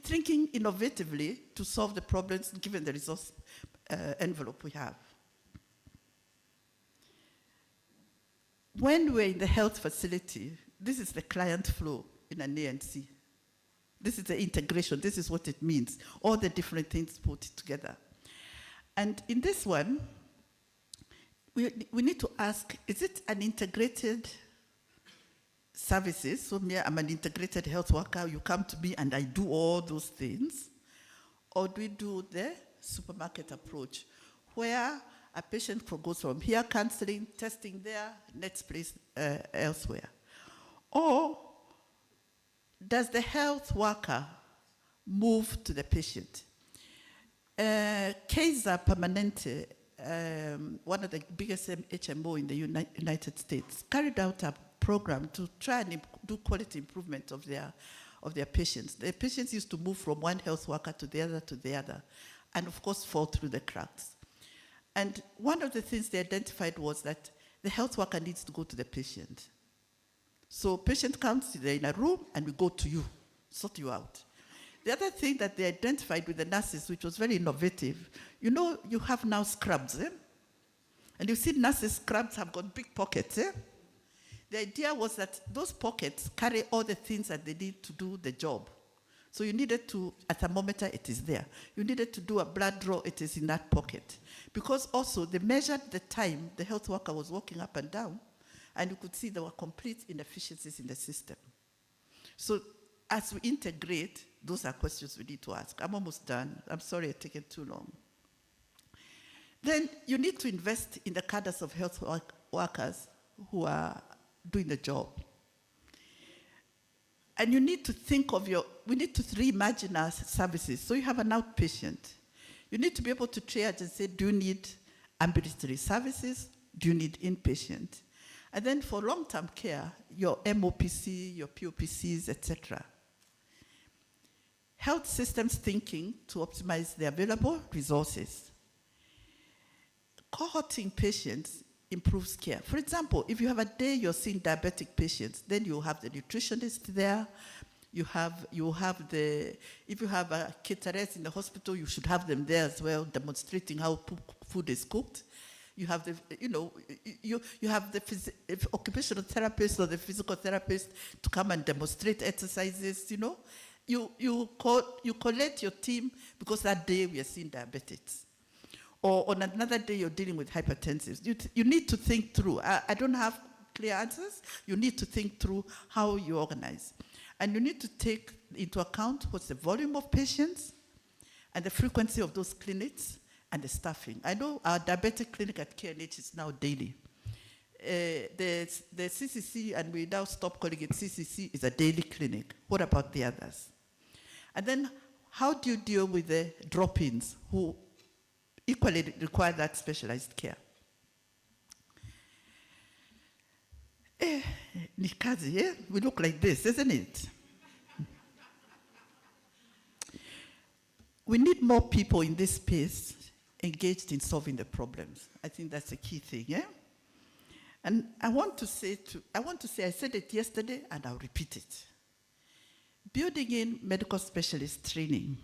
thinking innovatively to solve the problems given the resource envelope we have. When we're in the health facility, this is the client flow in an ANC. This is the integration. This is what it means. All the different things put together. And in this one, we need to ask, is it an integrated services? So me, I'm an integrated health worker. You come to me and I do all those things. Or do we do the supermarket approach, where a patient goes from here, counseling, testing there, next place elsewhere? Or does the health worker move to the patient? Kaiser Permanente, one of the biggest HMO in the United States, carried out a program to try and do quality improvement of their patients. The patients used to move from one health worker to the other, and of course fall through the cracks. And one of the things they identified was that the health worker needs to go to the patient. So patient comes, they're in a room, and we go to you. sort you out. The other thing that they identified with the nurses, which was very innovative, you know, you have now scrubs, eh? And you see nurses' scrubs have got big pockets, eh? The idea was that those pockets carry all the things that they need to do the job. So you needed to, a thermometer, it is there. You needed to do a blood draw, it is in that pocket. Because also they measured the time the health worker was walking up and down, and you could see there were complete inefficiencies in the system. So as we integrate, those are questions we need to ask. I'm almost done. I'm sorry I've taken too long. Then you need to invest in the cadres of health workers who are doing the job. And you need to think of we need to reimagine our services. So you have an outpatient. You need to be able to triage and say, do you need ambulatory services? Do you need inpatient? And then for long-term care, your MOPC, your POPCs, etc. Health systems thinking to optimize the available resources. Cohorting patients improves care. For example, if you have a day you're seeing diabetic patients, then you have the nutritionist there. If you have a caterers in the hospital, you should have them there as well, demonstrating how food is cooked. You have you have the occupational therapist or the physical therapist to come and demonstrate exercises. You collect your team because that day we are seeing diabetics. Or on another day, you're dealing with hypertensives. You need to think through. I don't have clear answers. You need to think through how you organize. And you need to take into account what's the volume of patients and the frequency of those clinics and the staffing. I know our diabetic clinic at KNH is now daily. The CCC, and we now stop calling it CCC, is a daily clinic. What about the others? And then how do you deal with the drop-ins who equally require that specialized care? Nikazi, eh? We look like this, isn't it? We need more people in this space engaged in solving the problems. I think that's a key thing, yeah? And I said it yesterday and I'll repeat it. Building in medical specialist training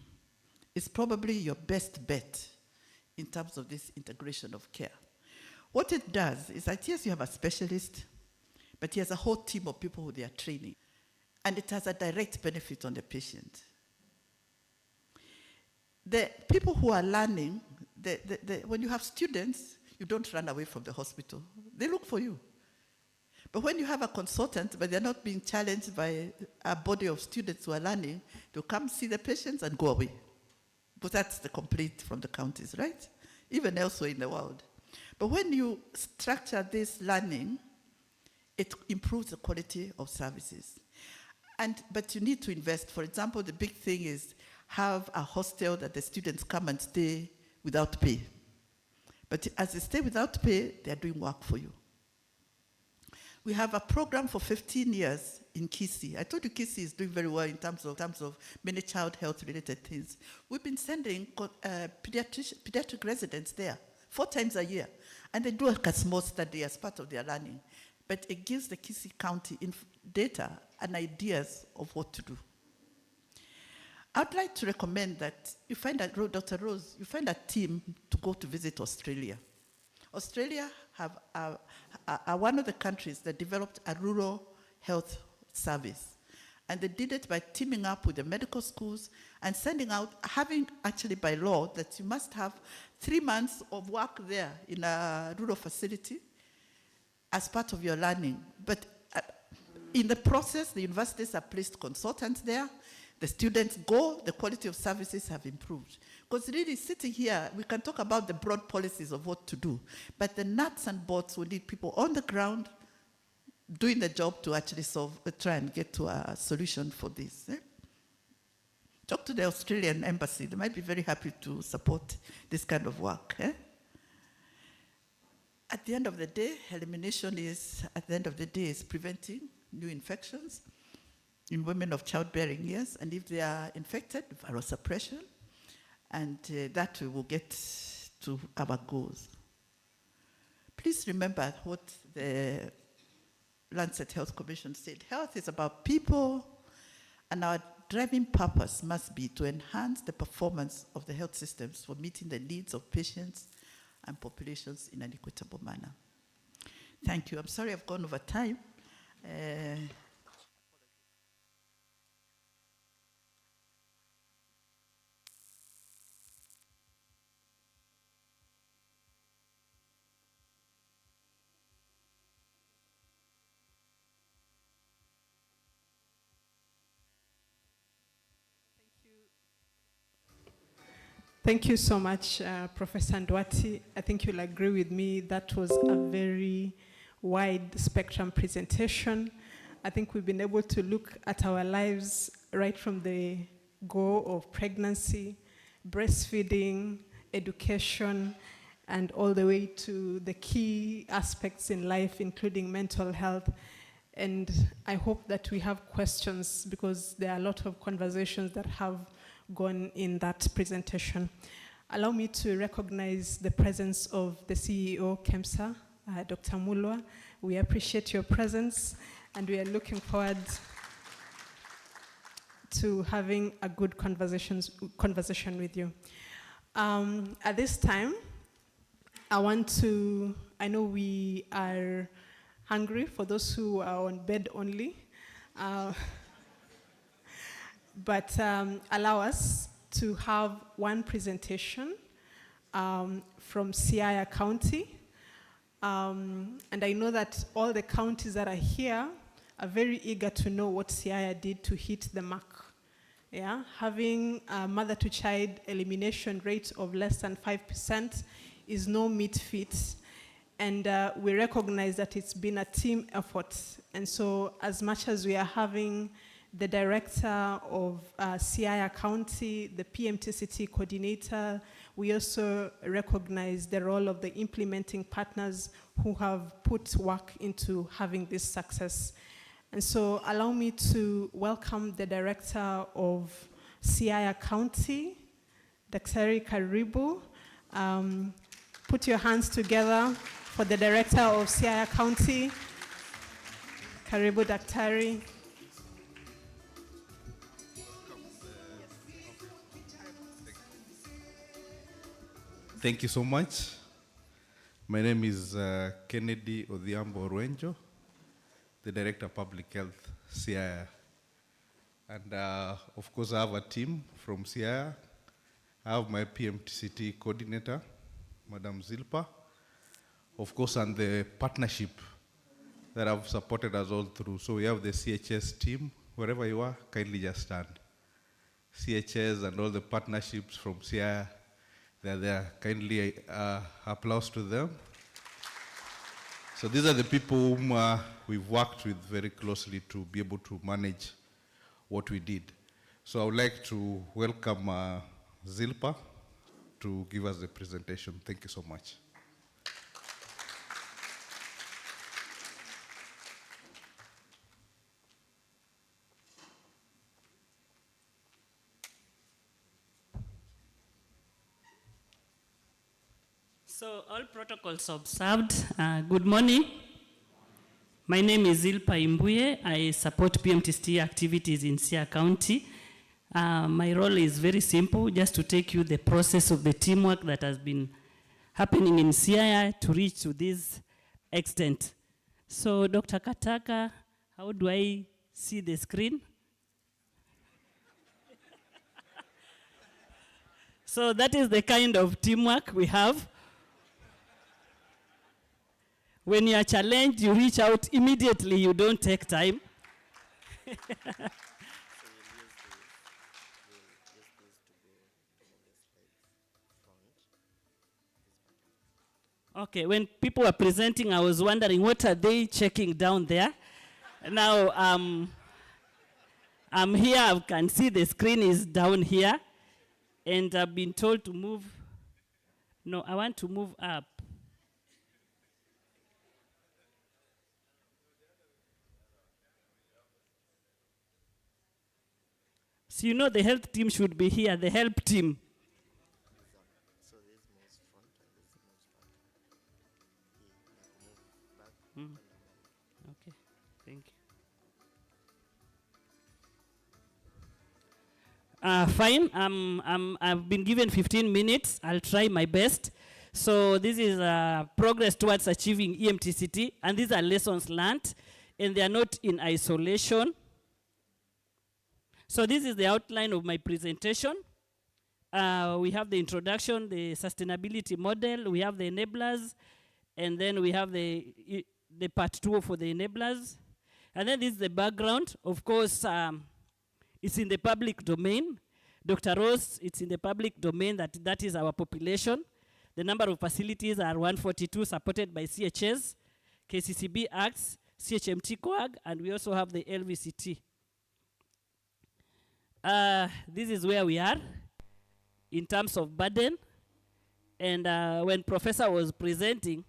is probably your best bet in terms of this integration of care. What it does is that yes, you have a specialist, but he has a whole team of people who they are training. And it has a direct benefit on the patient. The people who are learning, when you have students, you don't run away from the hospital. They look for you. But when you have a consultant, but they're not being challenged by a body of students who are learning, they'll come see the patients and go away. But that's the complaint from the counties, right? Even elsewhere in the world. But when you structure this learning, it improves the quality of services. But you need to invest. For example, the big thing is have a hostel that the students come and stay without pay. But as they stay without pay, they're doing work for you. We have a program for 15 years in Kisii. I told you Kisii is doing very well in terms of many child health related things. We've been sending pediatric residents there 4 times a year. And they do a small study as part of their learning. But it gives the Kisii County data and ideas of what to do. I'd like to recommend that you find Dr. Rose, you find a team to go to visit Australia. Australia are one of the countries that developed a rural health service. And they did it by teaming up with the medical schools and sending out, having actually by law that you must have 3 months of work there in a rural facility as part of your learning. But in the process, the universities have placed consultants there. The students go, the quality of services have improved. Because really sitting here, we can talk about the broad policies of what to do, but the nuts and bolts will need people on the ground doing the job to actually try and get to a solution for this. Eh? Talk to the Australian embassy. They might be very happy to support this kind of work. Eh? At the end of the day, elimination is preventing new infections in women of childbearing years, and if they are infected, viral suppression, and that we will get to our goals. Please remember what the Lancet Health Commission said. Health is about people, and our driving purpose must be to enhance the performance of the health systems for meeting the needs of patients and populations in an equitable manner. Thank you. I'm sorry I've gone over time. Thank you so much, Professor Ndwati. I think you'll agree with me that was a very wide spectrum presentation. I think we've been able to look at our lives right from the go of pregnancy, breastfeeding, education, and all the way to the key aspects in life, including mental health. And I hope that we have questions because there are a lot of conversations that have gone in that presentation. Allow me to recognize the presence of the CEO, KEMSA, Dr. Mulwa. We appreciate your presence and we are looking forward to having a good conversation with you. At this time, I know we are hungry for those who are on bed only. But allow us to have one presentation from Siaya County. And I know that all the counties that are here are very eager to know what Siaya did to hit the mark. Yeah? Having a mother-to-child elimination rate of less than 5% is no meat feat. And we recognize that it's been a team effort. And so as much as we are having the director of Siaya County, the PMTCT coordinator, we also recognize the role of the implementing partners who have put work into having this success. And so allow me to welcome the director of Siaya County, Daktari Karibu. Put your hands together for the director of Siaya County. Karibu Daktari. Thank you so much. My name is Kennedy Odhiambo Ruenjo, the Director of Public Health, Siaya. And of course, I have a team from Siaya. I have my PMTCT coordinator, Madam Zilpa. Of course, and the partnership that have supported us all through. So we have the CHS team. Wherever you are, kindly just stand. CHS and all the partnerships from Siaya, they're there. Kindly applause to them. So these are the people whom we've worked with very closely to be able to manage what we did. So I would like to welcome Zilpa to give us the presentation. Thank you so much. So all protocols observed. Good morning. My name is Zilpa Imbuye. I support PMTCT activities in Siaya County. My role is very simple, just to take you the process of the teamwork that has been happening in Siaya to reach to this extent. So Dr. Kataka, how do I see the screen? So that is the kind of teamwork we have. When you are challenged, you reach out immediately, you don't take time. Okay, when people were presenting, I was wondering, what are they checking down there? Now, I'm here, I can see the screen is down here, and I've been told to move. No, I want to move up. So you know the health team should be here, the help team. Okay, thank you. Fine. I've been given 15 minutes. I'll try my best. So this is progress towards achieving EMTCT, and these are lessons learned, and they are not in isolation. So this is the outline of my presentation. We have the introduction, the sustainability model, we have the enablers, and then we have the part 2 for the enablers. And then this is the background. Of course, it's in the public domain. Dr. Ross, it's in the public domain that is our population. The number of facilities are 142 supported by CHS, KCCB Acts, CHMT COAG, and we also have the LVCT. This is where we are in terms of burden. And when Professor was presenting,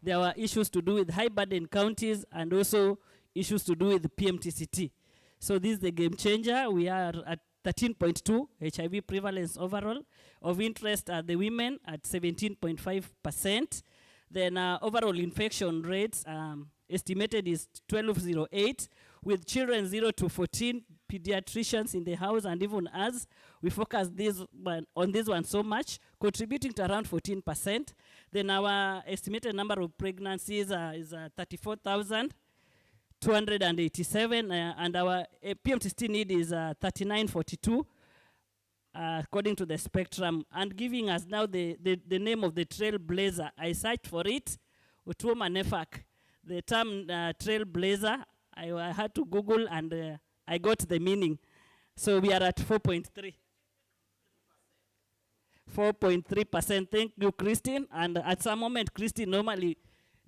there were issues to do with high burden counties and also issues to do with the PMTCT. So this is the game changer. We are at 13.2 HIV prevalence overall. Of interest are the women at 17.5%. Then overall infection rates estimated is 1208, with children 0 to 14, pediatricians in the house, and even us, we focus on this one so much, contributing to around 14%. Then our estimated number of pregnancies is 34,287, and our PMTCT need is 3942, according to the spectrum, and giving us now the name of the trailblazer. I searched for it, Utuoma Nefak. The term trailblazer, I had to Google, and I got the meaning. So we are at 4.3. 4.3%. Thank you, Christine. And at some moment, Christine normally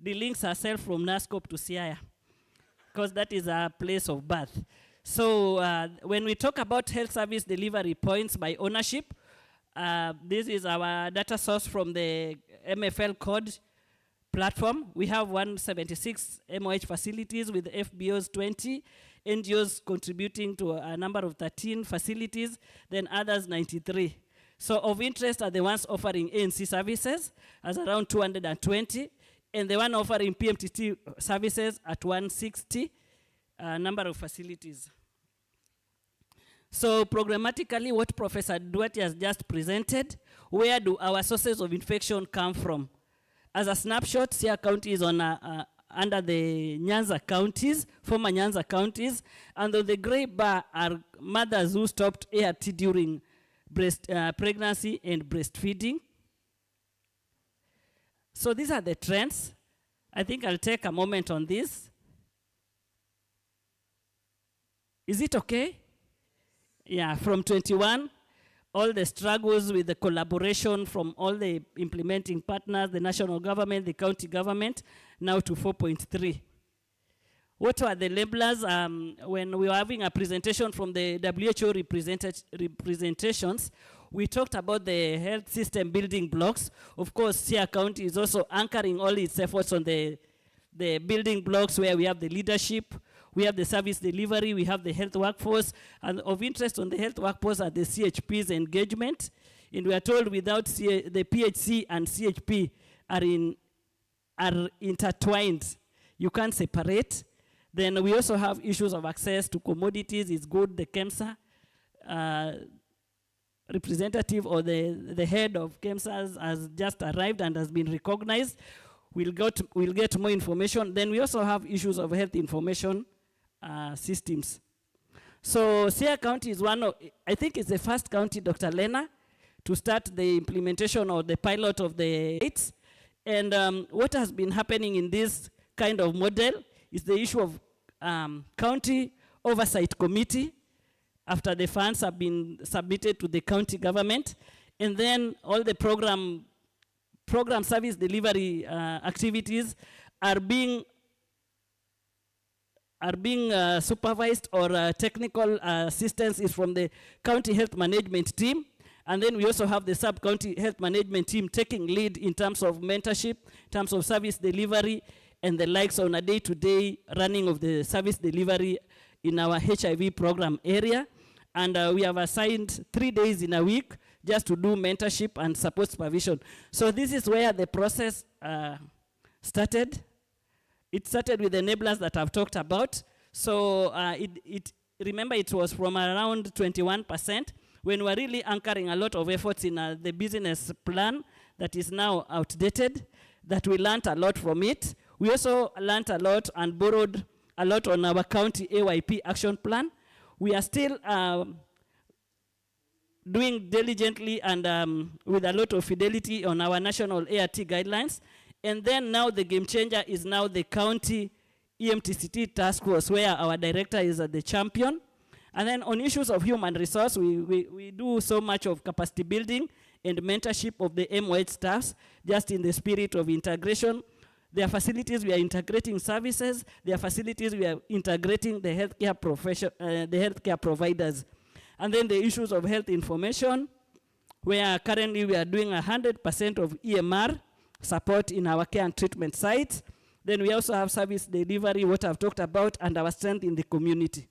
delinks herself from NASCOP to Siaya, because that is our place of birth. So when we talk about health service delivery points by ownership, this is our data source from the MFL code platform. We have 176 MOH facilities with FBOs 20, NGOs contributing to a number of 13 facilities, then others 93. So of interest are the ones offering ANC services as around 220, and the one offering PMTT services at 160 number of facilities. So programmatically, what Professor Duarte has just presented, where do our sources of infection come from? As a snapshot, Siaya County is on under the Nyanza counties, former Nyanza counties, and on the gray bar are mothers who stopped ART during pregnancy and breastfeeding. So these are the trends. I think I'll take a moment on this. Is it okay? Yeah, from 21, all the struggles with the collaboration from all the implementing partners, the national government, the county government, now to 4.3. What were the labelers? When we were having a presentation from the WHO representations, we talked about the health system building blocks. Of course, Siaya County is also anchoring all its efforts on the building blocks where we have the leadership, we have the service delivery, we have the health workforce, and of interest on the health workforce are the CHP's engagement. And we are told without the PHC and CHP are intertwined. You can't separate. Then we also have issues of access to commodities. It's good the KEMSA representative or the head of KEMSA has just arrived and has been recognized. We'll get more information. Then we also have issues of health information systems. So Siaya County is one of, I think it's the first county, Dr. Lena, to start the implementation or the pilot of the aids. And what has been happening in this kind of model is the issue of county oversight committee after the funds have been submitted to the county government. And then all the program service delivery activities are being supervised, or technical assistance is from the county health management team. And then we also have the sub-county health management team taking lead in terms of mentorship, in terms of service delivery, and the likes on a day-to-day running of the service delivery in our HIV program area. And we have assigned 3 days in a week just to do mentorship and support supervision. So this is where the process started. It started with the enablers that I've talked about. So remember, it was from around 21%. when we're really anchoring a lot of efforts in the business plan that is now outdated, that we learned a lot from it. We also learned a lot and borrowed a lot on our county AYP action plan. We are still doing diligently and with a lot of fidelity on our national ART guidelines. And then now the game changer is now the county EMTCT task force, where our director is the champion. And then on issues of human resource, we do so much of capacity building and mentorship of the MOH staffs, just in the spirit of integration. There are facilities we are integrating services. There are facilities we are integrating the healthcare providers. And then the issues of health information, where currently we are doing 100% of EMR support in our care and treatment sites. Then we also have service delivery, what I've talked about, and our strength in the community.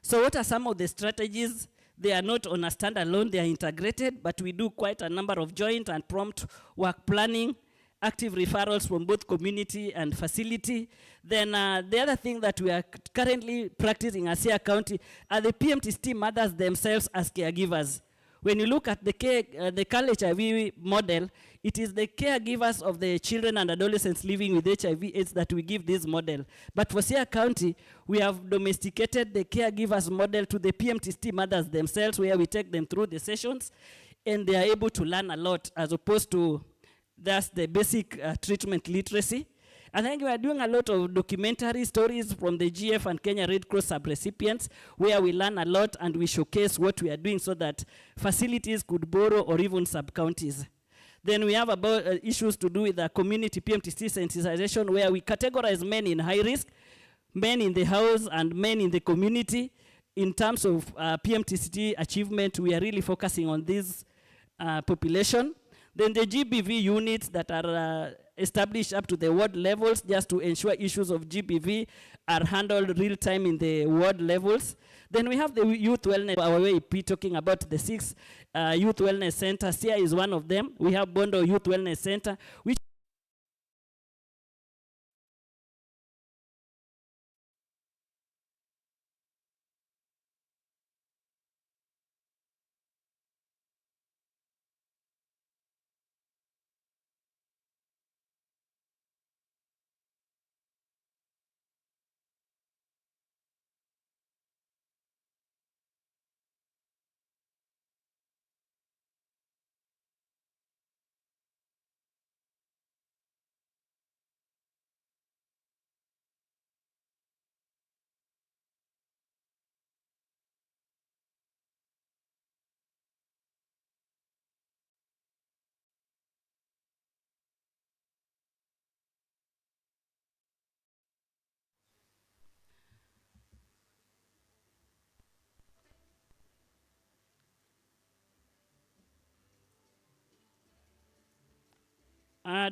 So what are some of the strategies? They are not on a standalone, they are integrated, but we do quite a number of joint and prompt work planning, active referrals from both community and facility. Then the other thing that we are currently practicing as Sia County are the PMTST mothers themselves as caregivers. When you look at the CAL-HIV model, it is the caregivers of the children and adolescents living with HIV/AIDS that we give this model. But for Sia County, we have domesticated the caregivers model to the PMTST mothers themselves, where we take them through the sessions, and they are able to learn a lot, as opposed to just the basic treatment literacy. I think we are doing a lot of documentary stories from the GF and Kenya Red Cross sub-recipients, where we learn a lot and we showcase what we are doing so that facilities could borrow, or even sub-counties. Then we have about issues to do with the community PMTC sensitization, where we categorize men in high risk, men in the house, and men in the community. In terms of PMTCT achievement, we are really focusing on this population. Then the GBV units that are established up to the ward levels, just to ensure issues of GBV are handled real time in the ward levels. Then we have the youth wellness, our WAP, talking about the 6 youth wellness centers. Here is one of them. We have Bondo Youth Wellness Center, which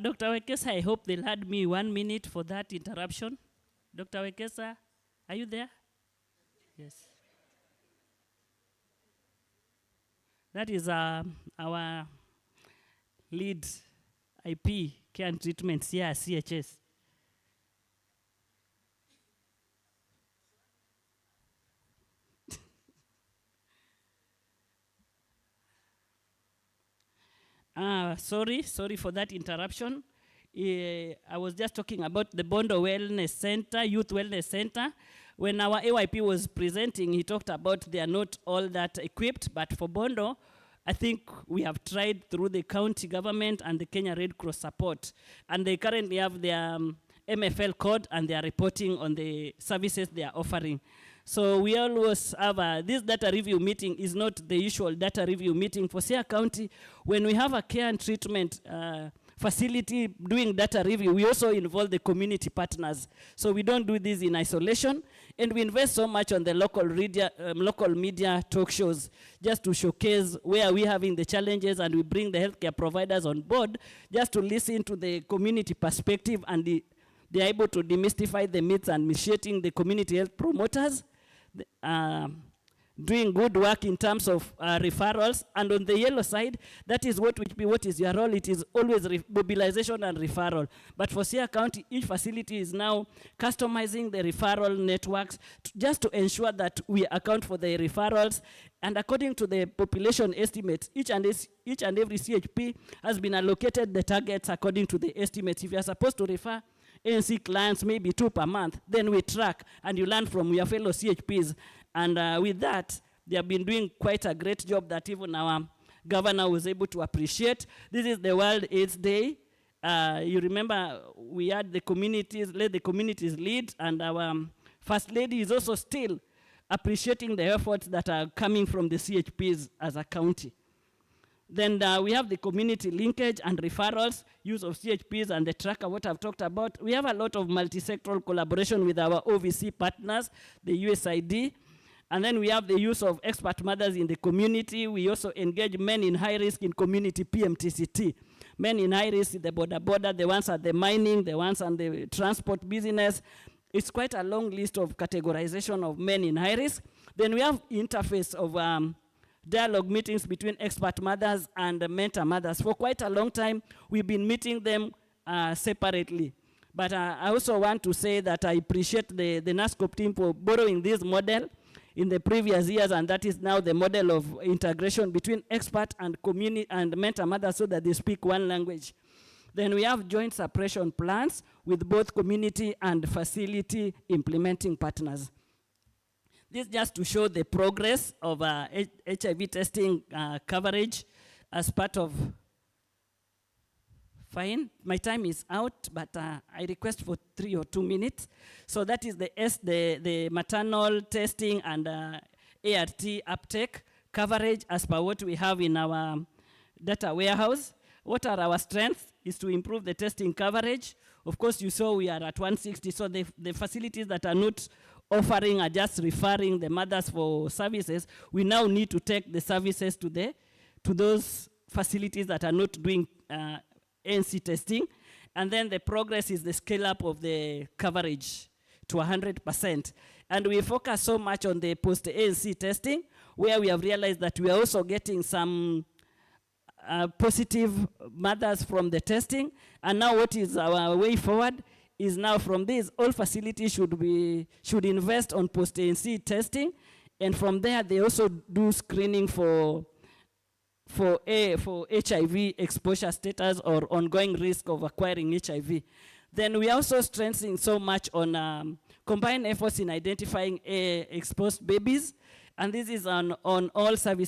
Dr. Wekesa, I hope they'll add me 1 minute for that interruption. Dr. Wekesa, are you there? Yes. That is our lead IP, care and treatment here at CHS. Sorry for that interruption. I was just talking about the Bondo Wellness Center, Youth Wellness Center. When our AYP was presenting, he talked about they are not all that equipped, but for Bondo, I think we have tried through the county government and the Kenya Red Cross support. And they currently have their MFL code, and they are reporting on the services they are offering. So we always have this data review meeting is not the usual data review meeting for Sia County. When we have a care and treatment facility doing data review, we also involve the community partners. So we don't do this in isolation, and we invest so much on the local media talk shows, just to showcase where we're having the challenges, and we bring the healthcare providers on board just to listen to the community perspective, and they're able to demystify the myths and initiating the community health promoters. doing good work in terms of referrals. And on the yellow side, that is what is your role. It is always mobilization and referral. But for Siaya County, each facility is now customizing the referral networks just to ensure that we account for the referrals. And according to the population estimates, each and every CHP has been allocated the targets according to the estimates. If you are supposed to refer ANC clients maybe 2 per month, then we track and you learn from your fellow CHPs. And with that, they have been doing quite a great job that even our governor was able to appreciate. This is the World AIDS Day. You remember we had the communities, let the communities lead, and our First Lady is also still appreciating the efforts that are coming from the CHPs as a county. Then we have the community linkage and referrals, use of CHPs and the tracker, what I've talked about. We have a lot of multi-sectoral collaboration with our OVC partners, the USAID. And then we have the use of expert mothers in the community. We also engage men in high risk in community PMTCT. Men in high risk, the border, the ones at the mining, the ones on the transport business. It's quite a long list of categorization of men in high risk. Then we have interface of dialogue meetings between expert mothers and mentor mothers. For quite a long time, we've been meeting them separately. But I also want to say that I appreciate the NASCOP team for borrowing this model in the previous years, and that is now the model of integration between expert and community and mentor mothers so that they speak one language. Then we have joint suppression plans with both community and facility implementing partners. This just to show the progress of HIV testing coverage as part of. Fine, my time is out, but I request for 3 or 2 minutes. So that is the maternal testing and ART uptake coverage as per what we have in our data warehouse. What are our strengths is to improve the testing coverage. Of course, you saw we are at 160, so the facilities that are not offering are just referring the mothers for services. We now need to take the services to those facilities that are not doing ANC testing, and then the progress is the scale up of the coverage to 100%. And we focus so much on the post-ANC testing, where we have realized that we are also getting some positive mothers from the testing. And now what is our way forward is now from this, all facilities should invest on post-ANC testing, and from there they also do screening for HIV exposure status or ongoing risk of acquiring HIV. Then we are also strengthening so much on combined efforts in identifying exposed babies, and this is on all service